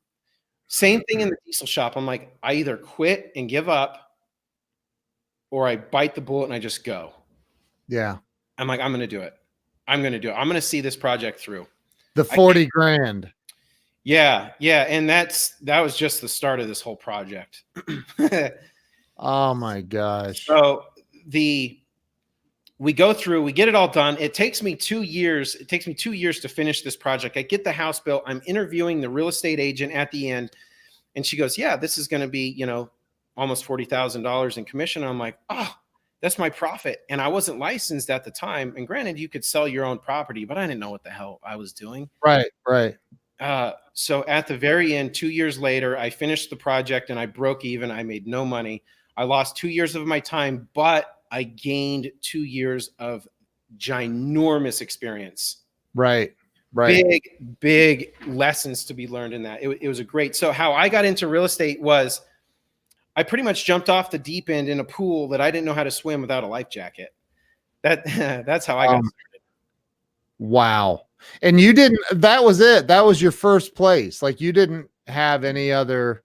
B: same thing in the diesel shop. I'm like, I either quit and give up or I bite the bullet and I just go.
A: Yeah.
B: I'm like, I'm going to do it. I'm going to do it. I'm going to see this project through.
A: The 40 grand.
B: Yeah. Yeah. And that was just the start of this whole project.
A: Oh my gosh.
B: So we go through, we get it all done. It takes me 2 years. It takes me 2 years to finish this project. I get the house built. I'm interviewing the real estate agent at the end. And she goes, yeah, this is going to be, you know, almost $40,000 in commission. I'm like, oh, that's my profit. And I wasn't licensed at the time. And granted, you could sell your own property, but I didn't know what the hell I was doing.
A: Right. Right.
B: So at the very end, 2 years later, I finished the project and I broke even. I made no money. I lost 2 years of my time, but I gained 2 years of ginormous experience.
A: Right. Right.
B: Big lessons to be learned in that. It was a great. So how I got into real estate was I pretty much jumped off the deep end in a pool that I didn't know how to swim without a life jacket. That's how I got started.
A: Wow. And you didn't, that was it. That was your first place. Like you didn't have any other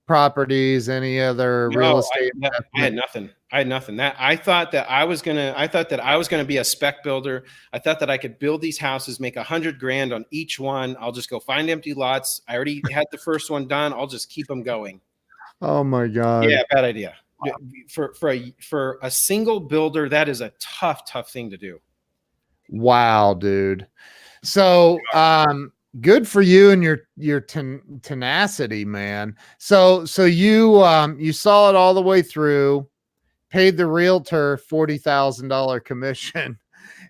A: properties, any other real estate.
B: I had nothing. I thought that I was gonna be a spec builder. I thought that I could build these houses, make 100 grand on each one. I'll just go find empty lots. I already had the first one done. I'll just keep them going.
A: Oh my God.
B: Yeah, bad idea. Wow. For a single builder, that is a tough thing to do.
A: Wow, dude. So, good for you and your tenacity, man. So you saw it all the way through, paid the realtor $40,000 commission,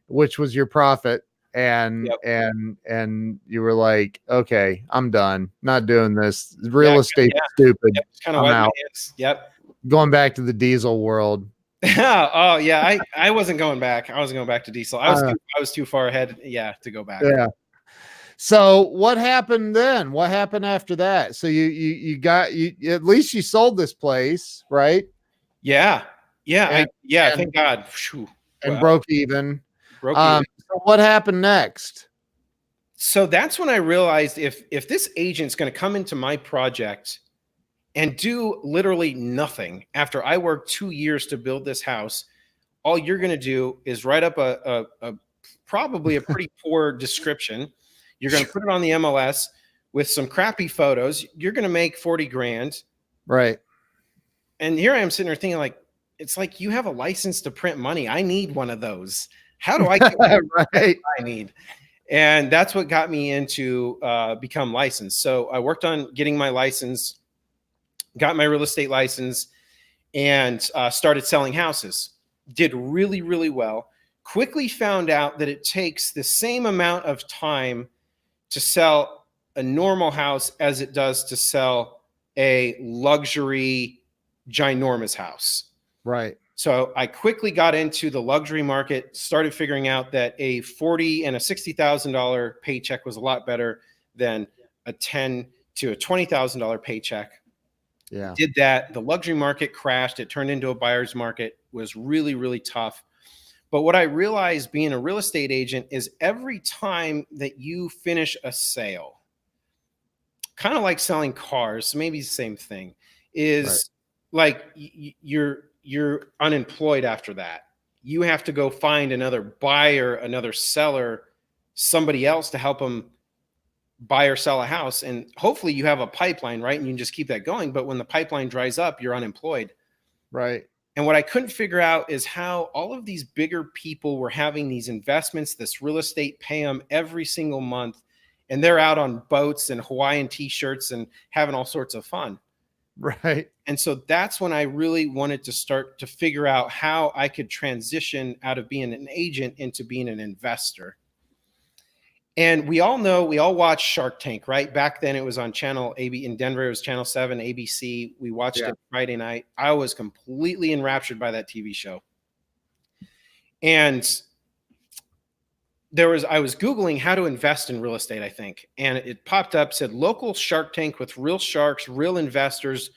A: which was your profit. And, yep. and you were like, okay, I'm done. Not doing this. Real estate stupid.
B: Yep. Kind of out. Yep.
A: Going back to the diesel world.
B: Oh yeah. I wasn't going back. I wasn't going back to diesel. I was too far ahead. Yeah. To go back.
A: Yeah. So what happened then? What happened after that? So you at least you sold this place, right?
B: Yeah. Yeah. Thank God.
A: And broke even. So what happened next?
B: So that's when I realized if this agent's going to come into my project and do literally nothing after I worked 2 years to build this house, all you're going to do is write up a probably a pretty poor description. You're going to put it on the MLS with some crappy photos. You're going to make 40 grand.
A: Right.
B: And here I am sitting there thinking like, it's like you have a license to print money. I need one of those. How do I get what I need? And that's what got me into become licensed. So I worked on getting my license, got my real estate license, and started selling houses. Did really, really well. Quickly found out that it takes the same amount of time to sell a normal house as it does to sell a luxury, ginormous house.
A: Right.
B: So I quickly got into the luxury market, started figuring out that a $40,000 and a $60,000 paycheck was a lot better than a $10,000 to a $20,000 paycheck.
A: Yeah.
B: Did that. The luxury market crashed. It turned into a buyer's market. It was really, really tough. But what I realized being a real estate agent is every time that you finish a sale, kind of like selling cars, maybe the same thing, is like you're unemployed after that. You have to go find another buyer, another seller, somebody else to help them buy or sell a house. And hopefully you have a pipeline, right? And you can just keep that going. But when the pipeline dries up, you're unemployed.
A: Right.
B: And what I couldn't figure out is how all of these bigger people were having these investments, this real estate, pay them every single month. And they're out on boats and Hawaiian t-shirts and having all sorts of fun.
A: Right.
B: And so that's when I really wanted to start to figure out how I could transition out of being an agent into being an investor. And we all watch Shark Tank, right? Back then it was on channel AB in Denver. It was channel 7, ABC. We watched it Friday night. I was completely enraptured by that TV show. And I was Googling how to invest in real estate, I think. And it popped up, said local Shark Tank with real sharks, real investors,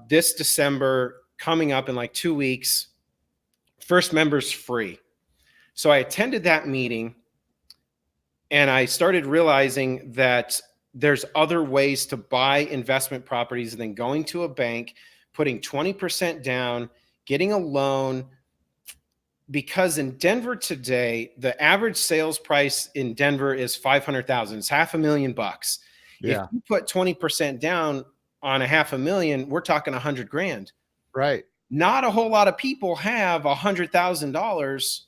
B: this December coming up in like 2 weeks. First members free. So I attended that meeting. And I started realizing that there's other ways to buy investment properties than going to a bank, putting 20% down, getting a loan, because in Denver today, the average sales price in Denver is 500,000. It's $500,000. If
A: Yeah.
B: you put 20% down on a $500,000, we're talking $100,000.
A: Right.
B: Not a whole lot of people have $100,000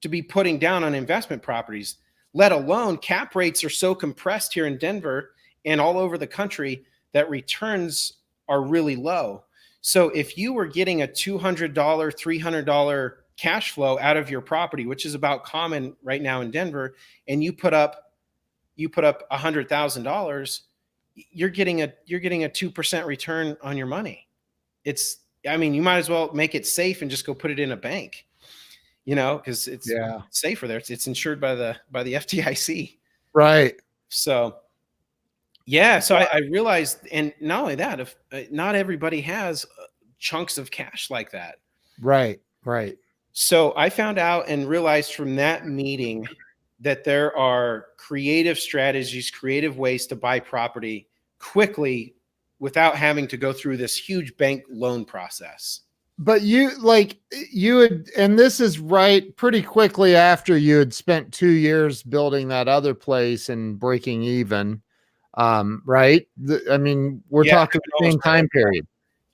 B: to be putting down on investment properties, let alone cap rates are so compressed here in Denver and all over the country that returns are really low. So if you were getting a $200, $300 cash flow out of your property, which is about common right now in Denver, and you put up $100,000, you're getting a 2% return on your money. I mean, you might as well make it safe and just go put it in a bank, because it's safer there. It's insured by the FDIC.
A: Right.
B: So, yeah. So I realized, and not only that, if not everybody has chunks of cash like that.
A: Right. Right.
B: So I found out and realized from that meeting that there are creative strategies, creative ways to buy property quickly without having to go through this huge bank loan process.
A: But you had, and this is right pretty quickly after you had spent 2 years building that other place and breaking even. Right. I mean, we're talking the same time period.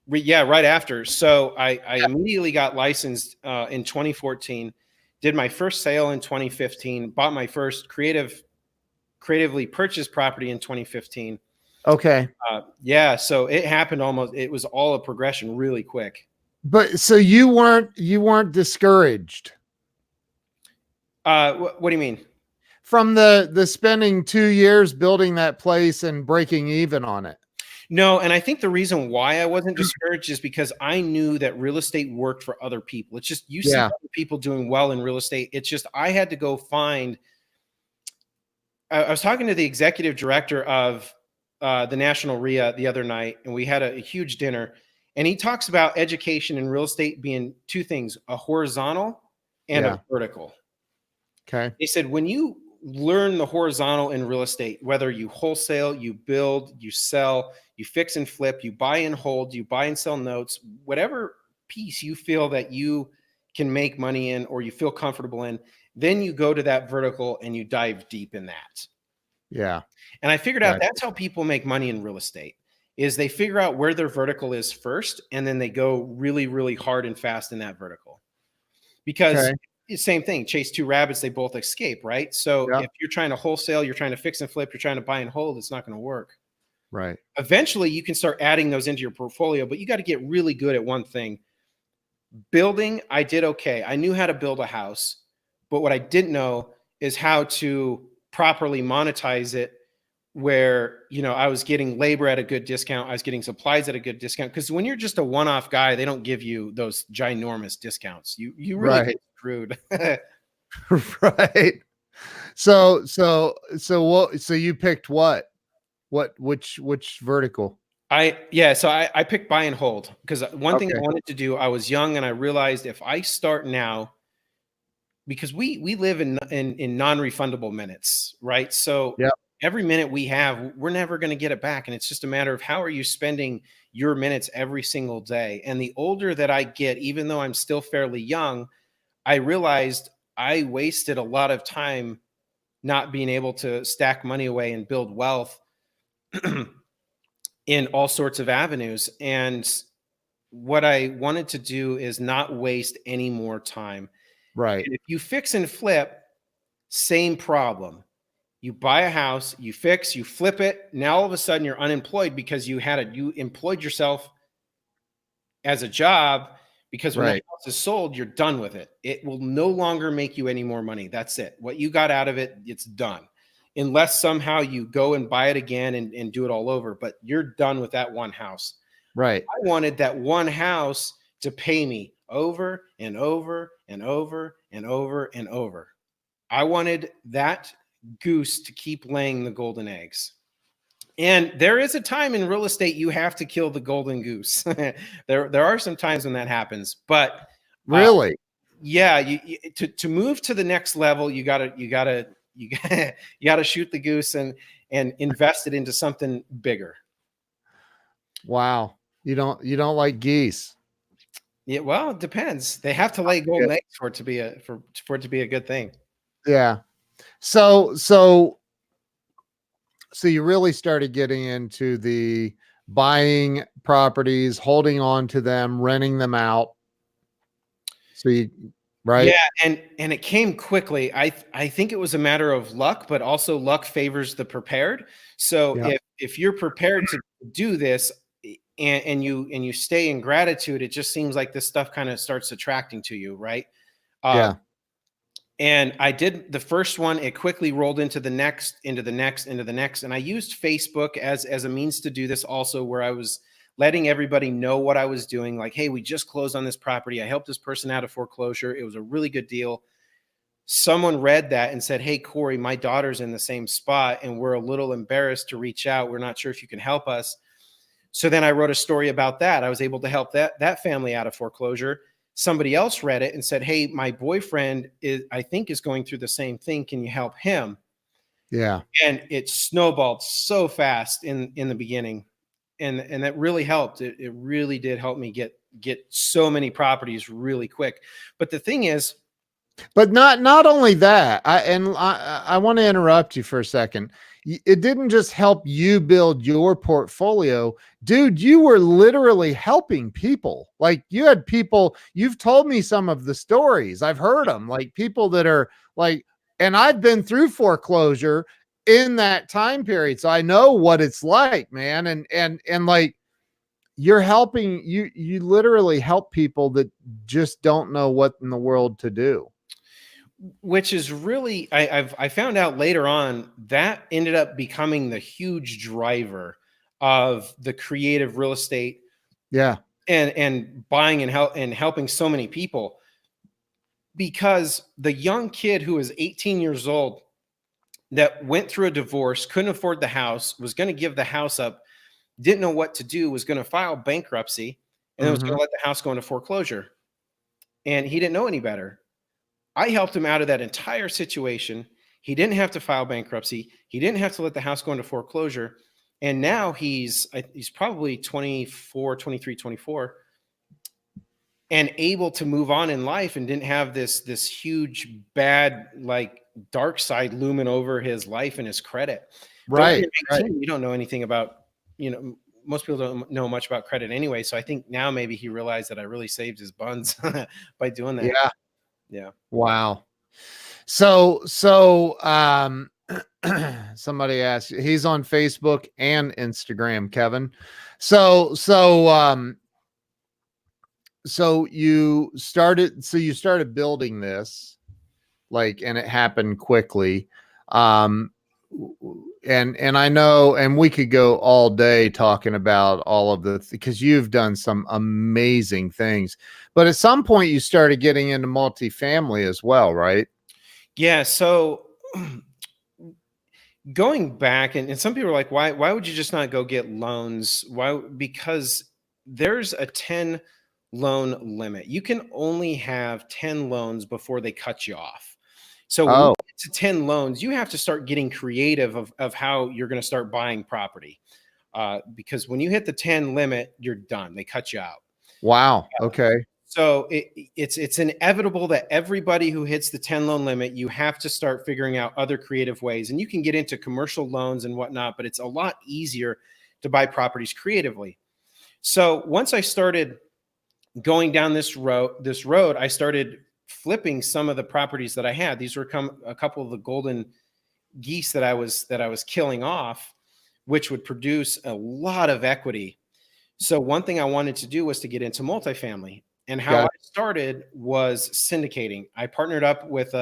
B: Yeah, right after. So I immediately got licensed in 2014, did my first sale in 2015, bought my first creatively purchased property in 2015.
A: Okay.
B: Yeah, so it happened it was all a progression really quick.
A: But so you weren't discouraged.
B: What do you mean?
A: From the spending 2 years building that place and breaking even on it?
B: No, and I think the reason why I wasn't discouraged is because I knew that real estate worked for other people. It's just you see other people doing well in real estate. It's just I had to go find. I was talking to the executive director of the National RIA the other night, and we had a huge dinner. And he talks about education in real estate being two things: a horizontal and a vertical.
A: Okay.
B: He said when you learn the horizontal in real estate, whether you wholesale, you build, you sell, you fix and flip, you buy and hold, you buy and sell notes, whatever piece you feel that you can make money in or you feel comfortable in, then you go to that vertical and you dive deep in that.
A: Yeah.
B: And I figured out that's how people make money in real estate is they figure out where their vertical is first, and then they go really, really hard and fast in that vertical. Because same thing, chase two rabbits, they both escape, right? So if you're trying to wholesale, you're trying to fix and flip, you're trying to buy and hold, it's not going to work.
A: Right.
B: Eventually you can start adding those into your portfolio, but you got to get really good at one thing. Building, I did okay. I knew how to build a house, but what I didn't know is how to properly monetize it where, I was getting labor at a good discount. I was getting supplies at a good discount. Because when you're just a one-off guy, they don't give you those ginormous discounts. You really get screwed.
A: Right. So you picked which vertical?
B: So I picked buy and hold because one thing I wanted to do, I was young and I realized if I start now, because we live in non-refundable minutes, right? So every minute we have, we're never going to get it back. And it's just a matter of how are you spending your minutes every single day. And the older that I get, even though I'm still fairly young, I realized I wasted a lot of time not being able to stack money away and build wealth in all sorts of avenues. And what I wanted to do is not waste any more time.
A: Right.
B: And if you fix and flip, same problem. You buy a house, you fix, you flip it. Now all of a sudden you're unemployed because you employed yourself as a job, because when the house is sold, you're done with it. It will no longer make you any more money. That's it. What you got out of it, it's done. Unless somehow you go and buy it again and do it all over, but you're done with that one house.
A: Right.
B: I wanted that one house to pay me over and over and over and over and over. I wanted that goose to keep laying the golden eggs. And there is a time in real estate you have to kill the golden goose. There are some times when that happens, but
A: really,
B: to move to the next level, you gotta shoot the goose and invest it into something bigger.
A: Wow, you don't like geese?
B: Yeah, well, it depends. They have to lay
A: Yeah.
B: golden eggs for it to be for it to be a good thing.
A: Yeah. So so so you really started getting into the buying properties, holding on to them, renting them out. So you
B: Yeah,
A: right?
B: and it came quickly. I think it was a matter of luck, but also luck favors the prepared. So
A: Yeah.
B: if you're prepared to do this and you stay in gratitude, it just seems like this stuff kind of starts attracting to you, right? Uh,
A: Yeah.
B: and I did the first one. It quickly rolled into the next, into the next, into the next. And I used Facebook as a means to do this also, where I was letting everybody know what I was doing. Like, hey, we just closed on this property. I helped this person out of foreclosure. It was a really good deal. Someone read that and said, hey, Cory, my daughter's in the same spot and we're a little embarrassed to reach out. We're not sure if you can help us. So then I wrote a story about that. I was able to help that family out of foreclosure. Somebody else read it and said, hey, my boyfriend I think is going through the same thing. Can you help him?
A: Yeah.
B: And it snowballed so fast in the beginning. And that really helped. It really did help me get so many properties really quick. But the thing is,
A: But not only that, I want to interrupt you for a second. It didn't just help you build your portfolio, dude. You were literally helping people. Like you had people. You've told me some of the stories. I've heard them. Like people that are like, and I've been through foreclosure in that time period, so I know what it's like, man. And like you're helping you literally help people that just don't know what in the world to do.
B: which is really, I found out later on that ended up becoming the huge driver of the creative real estate
A: Yeah.
B: and buying and helping so many people, because the young kid who was 18 years old that went through a divorce, couldn't afford the house, was going to give the house up, didn't know what to do, was going to file bankruptcy, and then was going
A: Mm-hmm.
B: to let the house go into foreclosure, and he didn't know any better. I helped him out of that entire situation. He didn't have to file bankruptcy. He didn't have to let the house go into foreclosure. And now he's probably 24, 23, 24, and able to move on in life and didn't have this huge bad like dark side looming over his life and his credit. But when
A: Right.
B: you're
A: Right.
B: 19, you don't know anything about, most people don't know much about credit anyway. So I think now maybe he realized that I really saved his buns by doing that.
A: Yeah.
B: Yeah.
A: Wow. So somebody asked, he's on Facebook and Instagram, Kevin. So you started building this, like, and it happened quickly. Um and I know, and we could go all day talking about all of the, because you've done some amazing things, but at some point you started getting into multifamily as well, right?
B: Yeah. So going back, and some people are like, why would you just not go get loans? Why? Because there's a 10 loan limit. You can only have 10 loans before they cut you off. So when you
A: Oh,
B: get to 10 loans, you have to start getting creative of how you're going to start buying property. Because when you hit the 10 limit, you're done. They cut you out.
A: wow. Okay.
B: So it's inevitable that everybody who hits the 10 loan limit, you have to start figuring out other creative ways. And you can get into commercial loans and whatnot, but it's a lot easier to buy properties creatively. So once I started going down this road, I started flipping some of the properties that I had. These were a couple of the golden geese that I was killing off, which would produce a lot of equity. So one thing I wanted to do was to get into multifamily. And how I
A: Got
B: started was syndicating. I partnered up with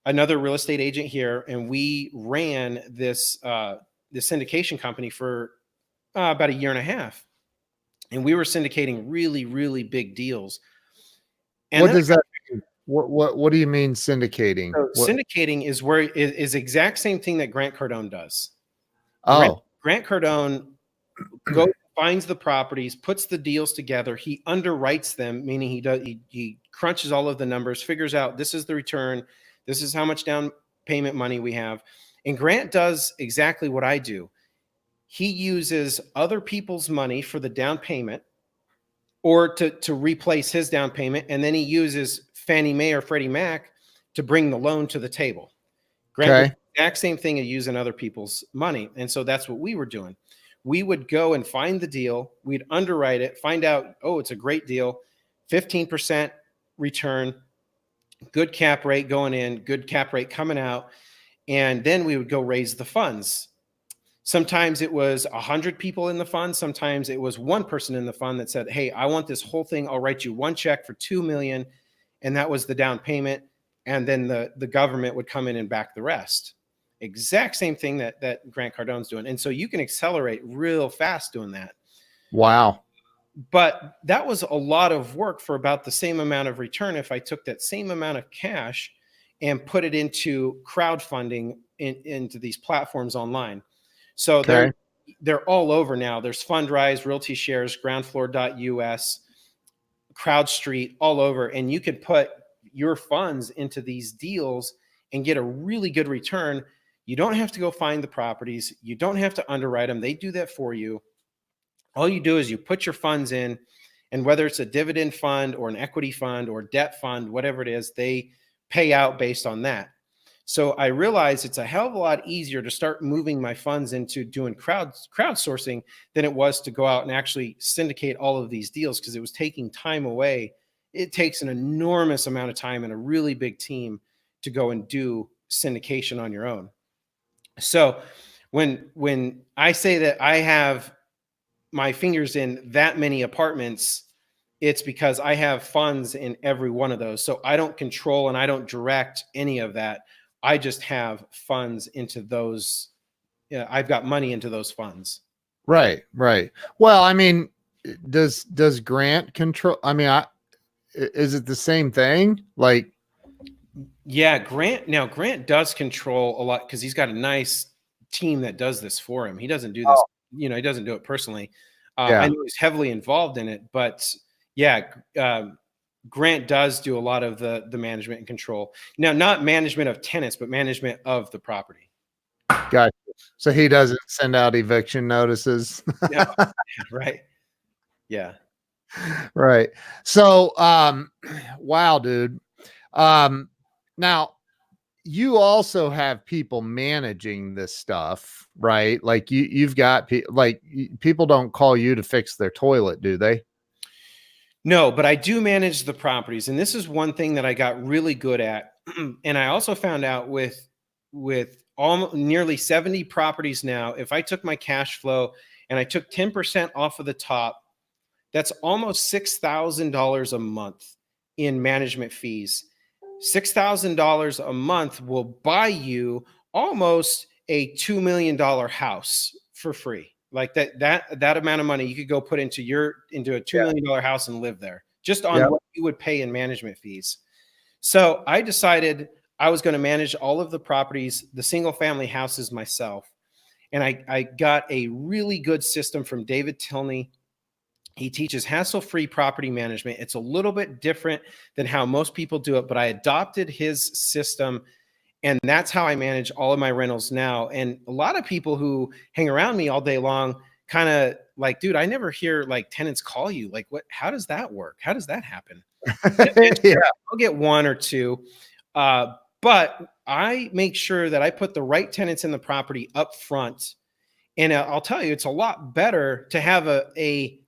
B: another real estate agent here, and we ran this syndication company for about a year and a half. And we were syndicating really, really big deals. And
A: What
B: then
A: does that mean? What do you mean syndicating?
B: so
A: What?
B: syndicating is exact same thing that Grant Cardone does. Grant,
A: Oh,
B: Grant Cardone goes, finds the properties, puts the deals together. He underwrites them, meaning he crunches all of the numbers, figures out this is the return, this is how much down payment money we have. And Grant does exactly what I do. He uses other people's money for the down payment, or to replace his down payment, and then he uses Fannie Mae or Freddie Mac to bring the loan to the table. Grant did
A: Okay.
B: the exact same thing of using other people's money, and so that's what we were doing. We would go and find the deal, we'd underwrite it, find out, oh, it's a great deal, 15% return, good cap rate going in, good cap rate coming out, and then we would go raise the funds. Sometimes it was 100 people in the fund. Sometimes it was one person in the fund that said, hey, I want this whole thing. I'll write you one check for $2 million. And that was the down payment. And then the government would come in and back the rest. Exact same thing that Grant Cardone's doing. And so you can accelerate real fast doing that.
A: Wow.
B: But that was a lot of work for about the same amount of return if I took that same amount of cash and put it into crowdfunding into these platforms online. So
A: Okay.
B: they're all over now. There's Fundrise, Realty Shares, groundfloor.us, CrowdStreet, all over. And you can put your funds into these deals and get a really good return. You don't have to go find the properties. You don't have to underwrite them. They do that for you. All you do is you put your funds in, and whether it's a dividend fund or an equity fund or debt fund, whatever it is, they pay out based on that. So I realized it's a hell of a lot easier to start moving my funds into doing crowdsourcing than it was to go out and actually syndicate all of these deals, because it was taking time away. It takes an enormous amount of time and a really big team to go and do syndication on your own. So when I say that I have my fingers in that many apartments, it's because I have funds in every one of those. So I don't control and I don't direct any of that. I just have funds into those. I've got money into those funds.
A: Right. Right. Well, I mean, does Grant control? I mean, is it the same thing? Like,
B: yeah, Grant does control a lot because he's got a nice team that does this for him. He doesn't do this, he doesn't do it personally. I know he's heavily involved in it, but yeah, Grant does do a lot of the management and control. Now, not management of tenants, but management of the property.
A: gotcha. So he doesn't send out eviction notices.
B: Yeah, right. Yeah.
A: Right. So, wow, dude. Now you also have people managing this stuff, right? Like you've got people don't call you to fix their toilet, do they?
B: No, but I do manage the properties, and this is one thing that I got really good at. And I also found out with nearly 70 properties now, if I took my cash flow and I took 10% off of the top, that's almost $6,000 a month in management fees. $6,000 a month will buy you almost a $2 million house for free. Like that amount of money you could go put into a $2 million house and live there just on what you would pay in management fees. So I decided I was going to manage all of the properties, the single family houses myself. And I got a really good system from David Tilney. He teaches hassle-free property management. It's a little bit different than how most people do it, but I adopted his system, and that's how I manage all of my rentals now. And a lot of people who hang around me all day long kind of like, dude, I never hear like tenants call you. Like, what? How does that work? How does that happen?
A: Yeah.
B: I'll get one or two, but I make sure that I put the right tenants in the property up front. And I'll tell you, it's a lot better to have a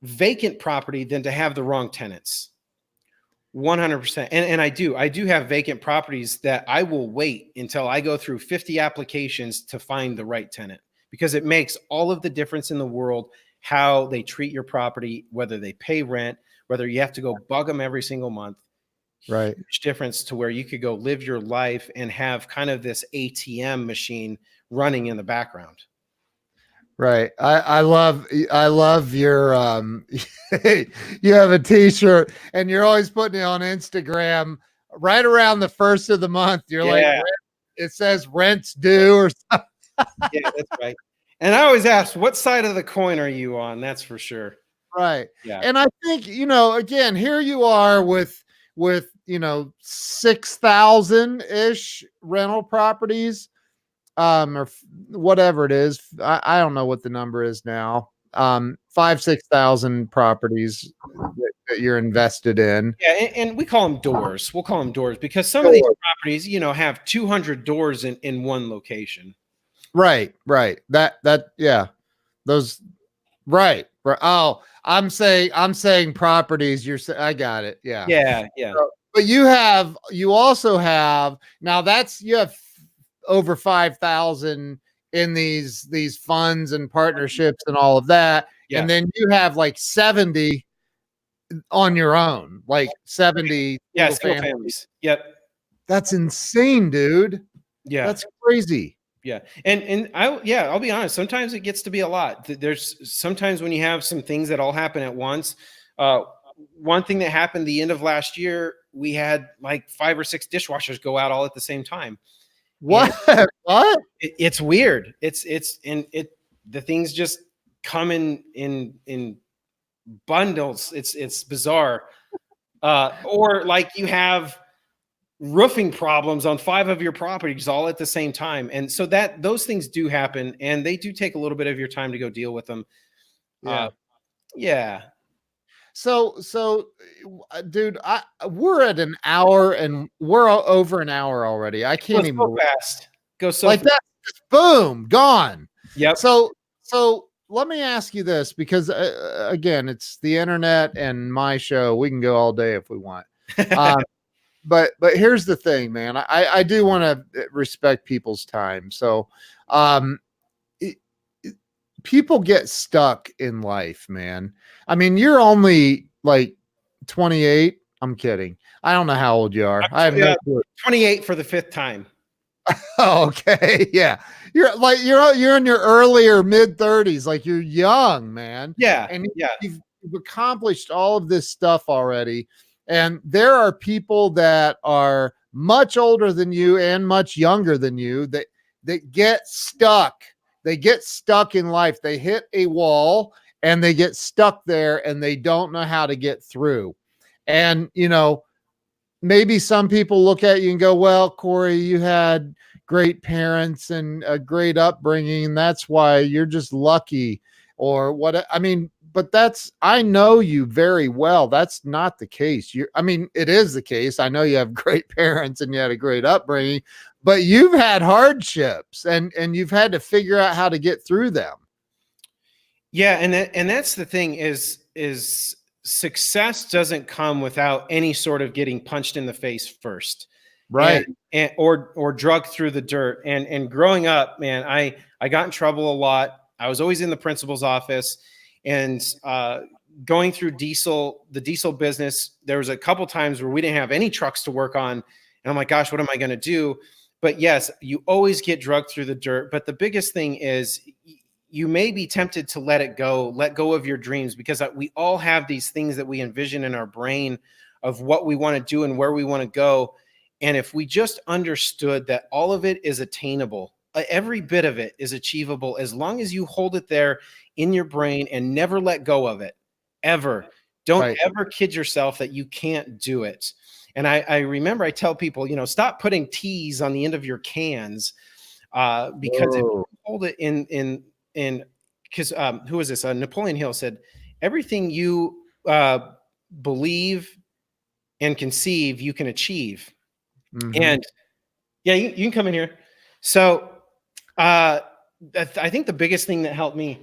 B: vacant property than to have the wrong tenants. 100%. And I do have vacant properties that I will wait until I go through 50 applications to find the right tenant, because it makes all of the difference in the world how they treat your property, whether they pay rent, whether you have to go bug them every single month.
A: Right.
B: Huge difference to where you could go live your life and have kind of this ATM machine running in the background.
A: Right. I love your you have a t-shirt and you're always putting it on Instagram right around the first of the month. You're like, it says rent's due or something.
B: Yeah, that's right. And I always ask, what side of the coin are you on? That's for sure.
A: Right.
B: Yeah.
A: And I think, again, here you are with 6,000-ish rental properties. Or whatever it is. I don't know what the number is now. 5,000-6,000 properties that you're invested in.
B: Yeah, and we call them doors. We'll call them doors because some of these properties, have 200 doors in one location.
A: Right. Yeah. Those. Right. Oh, I'm saying properties. I got it. Yeah.
B: Yeah.
A: But you also have, now you have over 5,000 in these funds and partnerships and all of that.
B: Yeah.
A: And then you have like 70 on your own, like 70
B: single families. Yep.
A: That's insane, dude.
B: Yeah.
A: That's crazy.
B: Yeah. And I'll be honest, sometimes it gets to be a lot. There's sometimes when you have some things that all happen at once. One thing that happened the end of last year, we had like 5 or 6 dishwashers go out all at the same time.
A: What? What?
B: It's weird. The things just come in bundles. It's bizarre. Or like you have roofing problems on 5 of your properties all at the same time. And so those things do happen, and they do take a little bit of your time to go deal with them.
A: Yeah.
B: Yeah.
A: So dude, we're at an hour and we're over an hour already. I can't even
B: go fast. Go so
A: like
B: fast.
A: that. Just boom, gone.
B: Yep.
A: So let me ask you this, because again, it's the internet and my show. We can go all day if we want. But here's the thing, man. I do want to respect people's time. So, people get stuck in life, man. I mean, you're only like 28. I'm kidding. I don't know how old you are. I have no clue.
B: 28 for the 5th time.
A: Oh, okay. Yeah. You're in your earlier mid 30s. Like, you're young, man.
B: Yeah.
A: And you've accomplished all of this stuff already. And there are people that are much older than you and much younger than you that get stuck. They get stuck in life. They hit a wall and they get stuck there and they don't know how to get through. And, maybe some people look at you and go, well, Cory, you had great parents and a great upbringing. That's why you're just lucky, or what. I mean, but I know you very well. That's not the case. It is the case. I know you have great parents and you had a great upbringing, but you've had hardships and you've had to figure out how to get through them.
B: Yeah. And that's the thing is success doesn't come without any sort of getting punched in the face first.
A: Right.
B: Or drugged through the dirt. And growing up, man, I got in trouble a lot. I was always in the principal's office. And going through the diesel business, there was a couple times where we didn't have any trucks to work on. And I'm like, gosh, what am I going to do? But yes, you always get drugged through the dirt. But the biggest thing is you may be tempted to let go of your dreams, because we all have these things that we envision in our brain of what we want to do and where we want to go. And if we just understood that all of it is attainable, every bit of it is achievable, as long as you hold it there in your brain and never let go of it, ever. Don't ever kid yourself that you can't do it. And I remember I tell people, stop putting T's on the end of your cans, because if you hold it in because who was this? Napoleon Hill said, everything you believe and conceive, you can achieve. Mm-hmm. And yeah, you can come in here. So I think the biggest thing that helped me,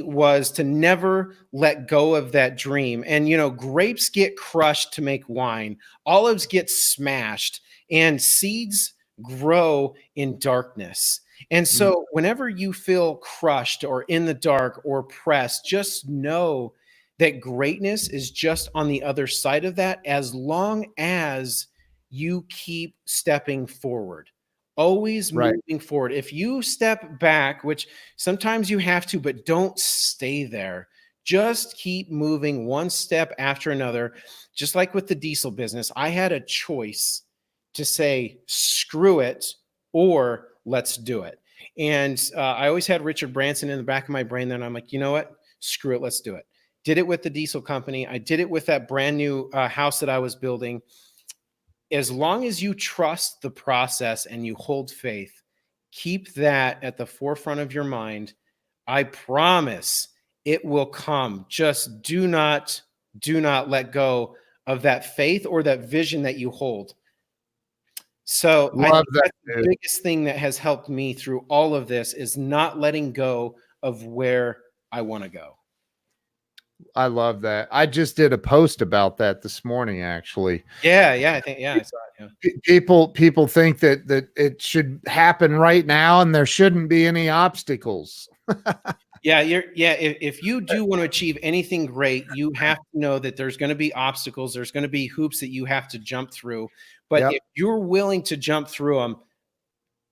B: was to never let go of that dream. And, grapes get crushed to make wine, olives get smashed, and seeds grow in darkness. And so whenever you feel crushed or in the dark or pressed, just know that greatness is just on the other side of that, as long as you keep stepping forward. Always moving forward. If you step back, which sometimes you have to, but don't stay there. Just keep moving one step after another. Just like with the diesel business, I had a choice to say, screw it, or let's do it. And I always had Richard Branson in the back of my brain. Then I'm like, you know what? Screw it. Let's do it. Did it with the diesel company. I did it with that brand new house that I was building. As long as you trust the process and you hold faith, keep that at the forefront of your mind. I promise it will come. Just do not let go of that faith or that vision that you hold. So I
A: Love
B: think
A: that,
B: that's the
A: dude.
B: biggest thing that has helped me through all of this is not letting go of where I want to go.
A: I love that. I just did a post about that this morning, actually.
B: Yeah, I think I saw it. Yeah.
A: People think that it should happen right now and there shouldn't be any obstacles.
B: If you do want to achieve anything great, you have to know that there's going to be obstacles, there's going to be hoops that you have to jump through. But
A: Yep.
B: if you're willing to jump through them,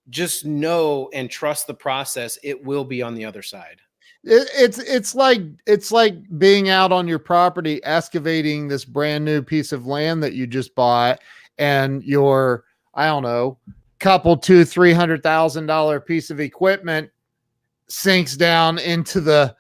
B: just know and trust the process. It will be on the other side.
A: It's like being out on your property excavating this brand new piece of land that you just bought, and your, I don't know, couple $200,000-300,000 piece of equipment sinks down into the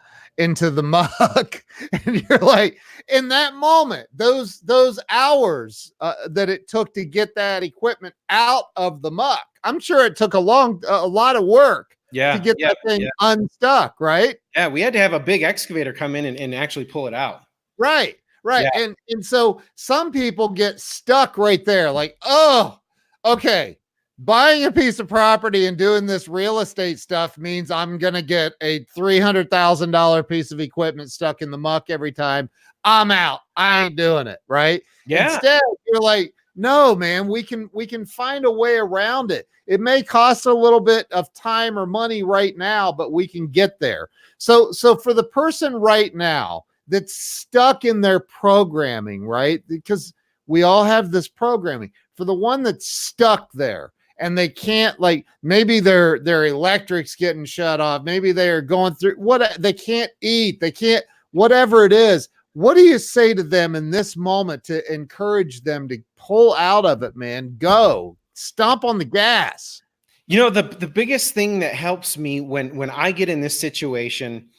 A: muck, and you're like, in that moment, those hours that it took to get that equipment out of the muck, I'm sure it took a lot of work to get that thing unstuck, right?
B: Yeah, we had to have a big excavator come in and actually pull it out.
A: Right.
B: Yeah.
A: And so some people get stuck right there, like, oh, okay, buying a piece of property and doing this real estate stuff means I'm gonna get a $300,000 piece of equipment stuck in the muck every time. I'm out. I ain't doing it. Right.
B: Yeah.
A: Instead, you're like, no, man, we can find a way around it. It may cost a little bit of time or money right now, but we can get there. So for the person right now that's stuck in their programming, right? Because we all have this programming. For the one that's stuck there and they can't, like, maybe their electric's getting shut off, maybe they're going through what, they can't eat, they can't, whatever it is. What do you say to them in this moment to encourage them to pull out of it, man? Go stomp on the gas.
B: You know, the biggest thing that helps me when I get in this situation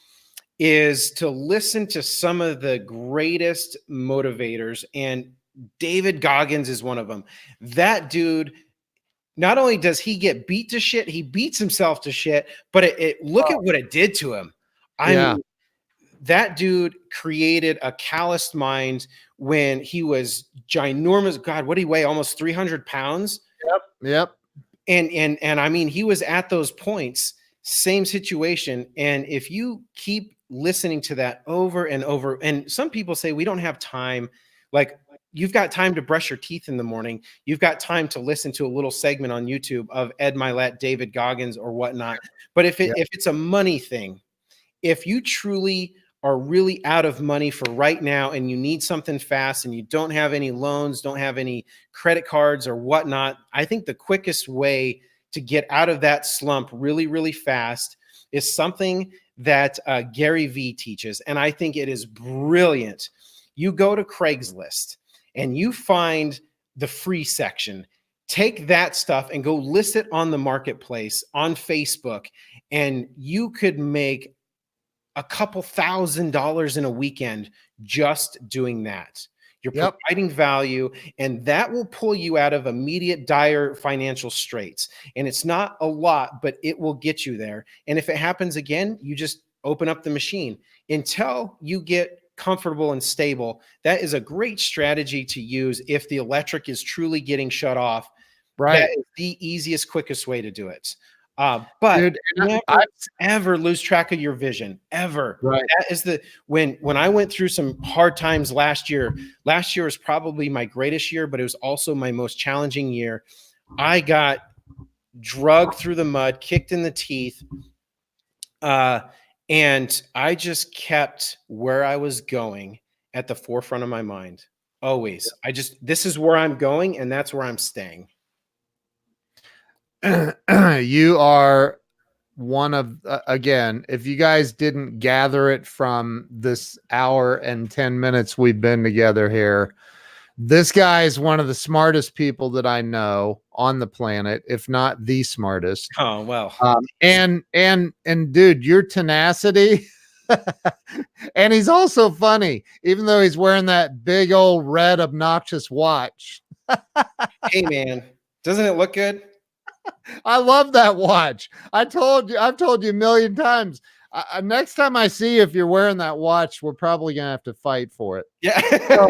B: is to listen to some of the greatest motivators, and David Goggins is one of them. That dude, not only does he get beat to shit, he beats himself to shit, but look at what it did to him. I mean, that dude created a calloused mind when he was ginormous. God, what did he weigh? Almost 300 pounds.
A: Yep.
B: And I mean, he was at those points, same situation. And if you keep listening to that over and over, and some people say we don't have time, like, you've got time to brush your teeth in the morning. You've got time to listen to a little segment on YouTube of Ed Milet, David Goggins, or whatnot. But if it's a money thing, if you truly are really out of money for right now and you need something fast and you don't have any loans, don't have any credit cards or whatnot, I think the quickest way to get out of that slump really, really fast is something that Gary Vee teaches. And I think it is brilliant. You go to Craigslist and you find the free section. Take that stuff and go list it on the marketplace on Facebook, and you could make a couple $1,000s in a weekend just doing that. You're providing value, and that will pull you out of immediate dire financial straits. And it's not a lot, but it will get you there. And if it happens again, you just open up the machine until you get comfortable and stable. That is a great strategy to use if the electric is truly getting shut off.
A: Right.
B: That is the easiest, quickest way to do it. But
A: dude,
B: never ever lose track of your vision, ever.
A: Right.
B: That is when I went through some hard times last year was probably my greatest year, but it was also my most challenging year. I got drugged through the mud, kicked in the teeth, and I just kept where I was going at the forefront of my mind. Always. This is where I'm going, and that's where I'm staying.
A: You are one of, again, if you guys didn't gather it from this hour and 10 minutes we've been together here, this guy is one of the smartest people that I know on the planet, if not the smartest.
B: Oh, well.
A: And dude, your tenacity. And he's also funny, even though he's wearing that big old red obnoxious watch.
B: Hey, man, doesn't it look good?
A: I love that watch. I've told you a million times. Next time I see you, if you're wearing that watch, we're probably gonna have to fight for it.
B: Yeah.
A: So,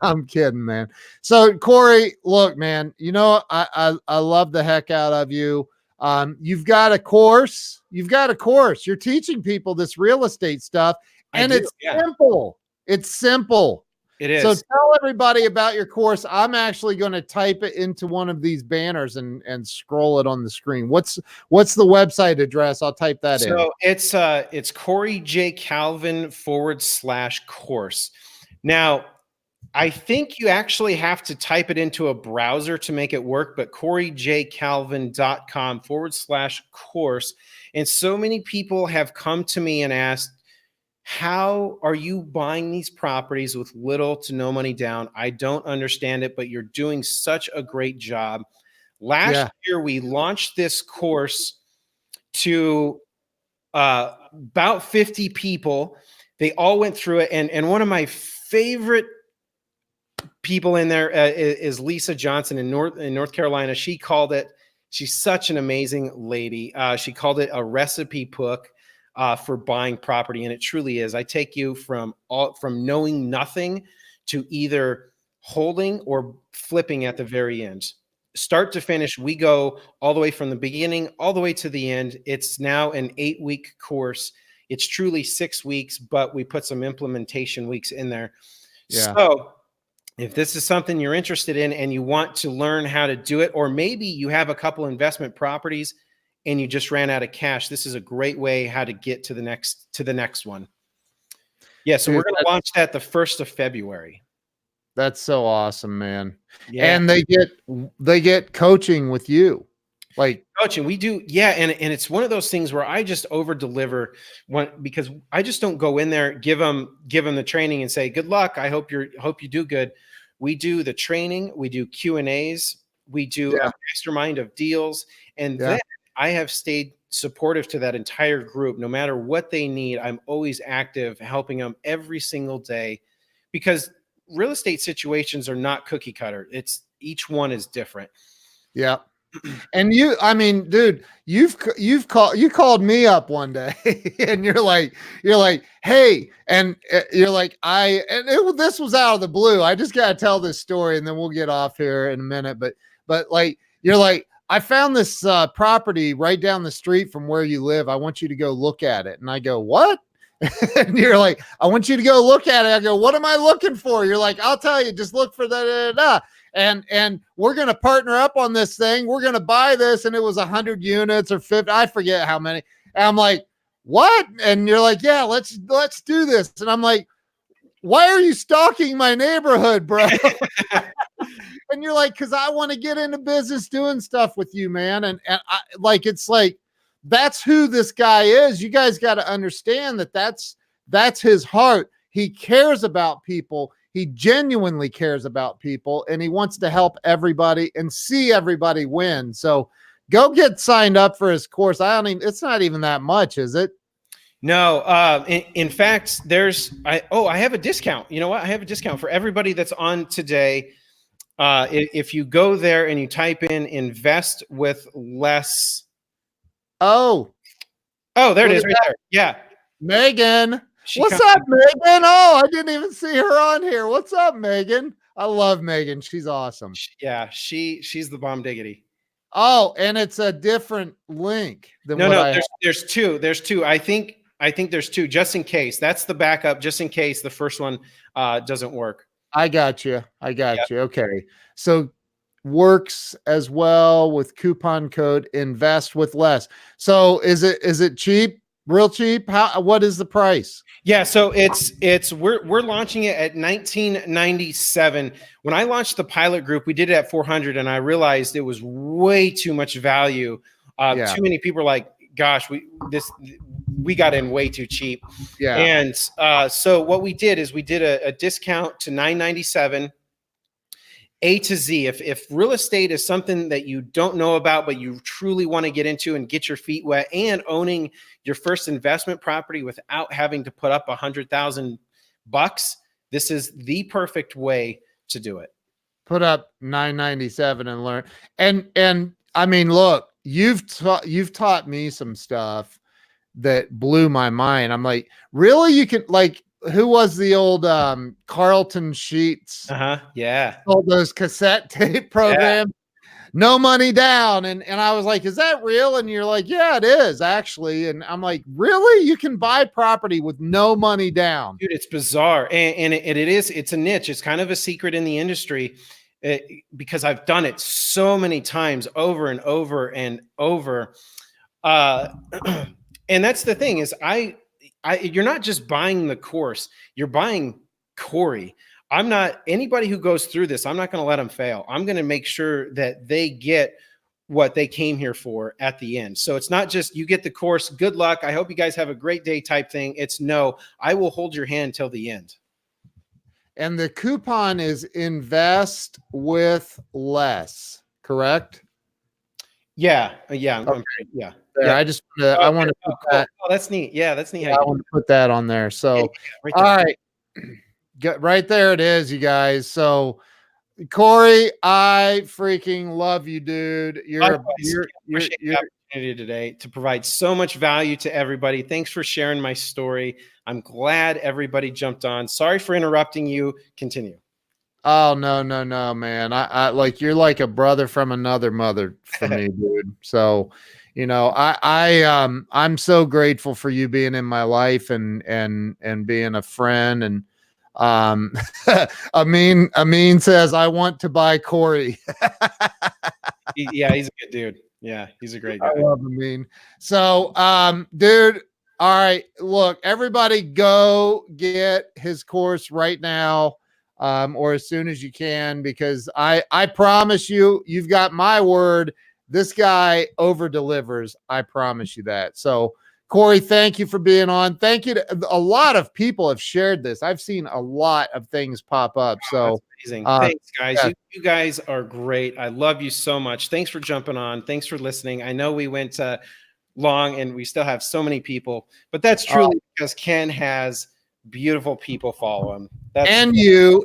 A: I'm kidding, man. So Cory, look, man, you know, I love the heck out of you. You've got a course. You've got a course. You're teaching people this real estate stuff,
B: I
A: and
B: do,
A: it's
B: yeah.
A: simple. It's simple.
B: It is.
A: So tell everybody about your course. I'm actually going to type it into one of these banners and scroll it on the screen. What's the website address? I'll type that in.
B: So it's Cory J. Calvin /course. Now, I think you actually have to type it into a browser to make it work, but CoryJCalvin.com /course. And so many people have come to me and asked, how are you buying these properties with little to no money down? I don't understand it, but you're doing such a great job. Last year, we launched this course to about 50 people. They all went through it. And one of my favorite people in there is Lisa Johnson in North Carolina. She called it, she's such an amazing lady. She called it a recipe book for buying property. And it truly is. I take you from knowing nothing to either holding or flipping at the very end. Start to finish, we go all the way from the beginning all the way to the end. It's now an 8-week course. It's truly 6 weeks, but we put some implementation weeks in there. Yeah. So if this is something you're interested in and you want to learn how to do it, or maybe you have a couple investment properties and you just ran out of cash, this is a great way how to get to the next one. Yeah, so we're going to launch that the 1st of February.
A: That's so awesome, man. Yeah. And they get coaching with you. Like
B: coaching, we do. Yeah. And it's one of those things where I just over deliver because I just don't go in there, give them the training and say, good luck. I hope you do good. We do the training. We do Q&As. We do a mastermind of deals. And then I have stayed supportive to that entire group. No matter what they need, I'm always active, helping them every single day, because real estate situations are not cookie cutter. Each one is different.
A: Yeah. And I mean, dude, you called me up one day and you're like, hey, and you're like, this was out of the blue. I just got to tell this story and then we'll get off here in a minute. But like, you're like, I found this property right down the street from where you live. I want you to go look at it. And I go, what? And you're like, I want you to go look at it. I go, what am I looking for? You're like, I'll tell you, just look for that. And we're going to partner up on this thing. We're going to buy this. And it was 100 units or 50. I forget how many. And I'm like, what? And you're like, yeah, let's do this. And I'm like, why are you stalking my neighborhood, bro? And you're like, cause I want to get into business doing stuff with you, man. And I, like, it's like, that's who this guy is. You guys got to understand that's his heart. He cares about people. He genuinely cares about people, and he wants to help everybody and see everybody win. So go get signed up for his course. It's not even that much, is it?
B: No. In fact, I have a discount. You know what? I have a discount for everybody that's on today. If you go there and you type in invest with less.
A: Oh,
B: there it is right there. Yeah.
A: Megan. What's up, Megan? Oh, I didn't even see her on here. What's up, Megan? I love Megan. She's awesome.
B: Yeah, she's the bomb diggity.
A: Oh, and it's a different link than
B: there's two. There's two. I think there's two, just in case. That's the backup, just in case the first one doesn't work.
A: I got you. Okay. So works as well with coupon code invest with less. So is it cheap? Real cheap? What is the price?
B: Yeah, so we're launching it at $19.97. When I launched the pilot group, we did it at $400, and I realized it was way too much value. Too many people were like, "Gosh, we got in way too cheap." Yeah, and so what we did is we did a discount to $9.97. A to Z. If real estate is something that you don't know about, but you truly want to get into and get your feet wet, and owning your first investment property without having to put up $100,000, this is the perfect way to do it.
A: Put up $9.97 and learn. And I mean, look, you've taught me some stuff, that blew my mind. I'm like, really? You can, like, who was the old Carlton Sheets?
B: Yeah.
A: All those cassette tape
B: Yeah.
A: programs. No money down. And I was like, is that real? And you're like, yeah, it is actually. And I'm like, really? You can buy property with no money down?
B: Dude, it's bizarre. And it's a niche. It's kind of a secret in the industry because I've done it so many times over and over and over. And that's the thing is you're not just buying the course, you're buying Cory. I'm not anybody who goes through this. I'm not going to let them fail. I'm going to make sure that they get what they came here for at the end. So it's not just you get the course, good luck, I hope you guys have a great day type thing. It's no, I will hold your hand till the end.
A: And the coupon is invest with less, correct?
B: Yeah. Yeah.
A: Okay.
B: Yeah.
A: There,
B: Yeah.
A: I just I want to put that.
B: Oh, that's neat. Yeah, that's neat.
A: I want to put that on there. So,
B: right
A: all right. Right there it is, you guys. So, Cory, I freaking love you, dude. You're
B: appreciate the opportunity today to provide so much value to everybody. Thanks for sharing my story. I'm glad everybody jumped on. Sorry for interrupting you. Continue.
A: Oh, no, man. I like, you're like a brother from another mother for me, dude. So, you know, I'm so grateful for you being in my life and being a friend. And Amin says, I want to buy Cory.
B: Yeah, he's a good dude. Yeah, he's a great guy.
A: I love Amin. So, dude, all right, look, everybody go get his course right now, or as soon as you can, because I promise you, you've got my word. This guy over delivers. I promise you that. So, Cory, thank you for being on. Thank you. A lot of people have shared this. I've seen a lot of things pop up. So
B: amazing. Thanks, guys. Yeah. You guys are great. I love you so much. Thanks for jumping on. Thanks for listening. I know we went long and we still have so many people, but that's truly because Ken has beautiful people follow him.
A: And you.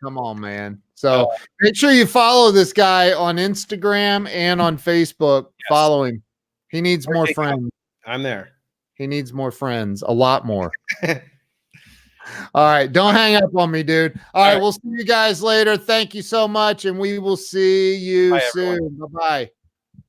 A: Come on, man. So make sure you follow this guy on Instagram and on Facebook. Yes. Follow him. He needs more friends.
B: I'm there.
A: He needs more friends, a lot more. All right. Don't hang up on me, dude. All right. We'll see you guys later. Thank you so much. And we will see you soon. Bye-bye.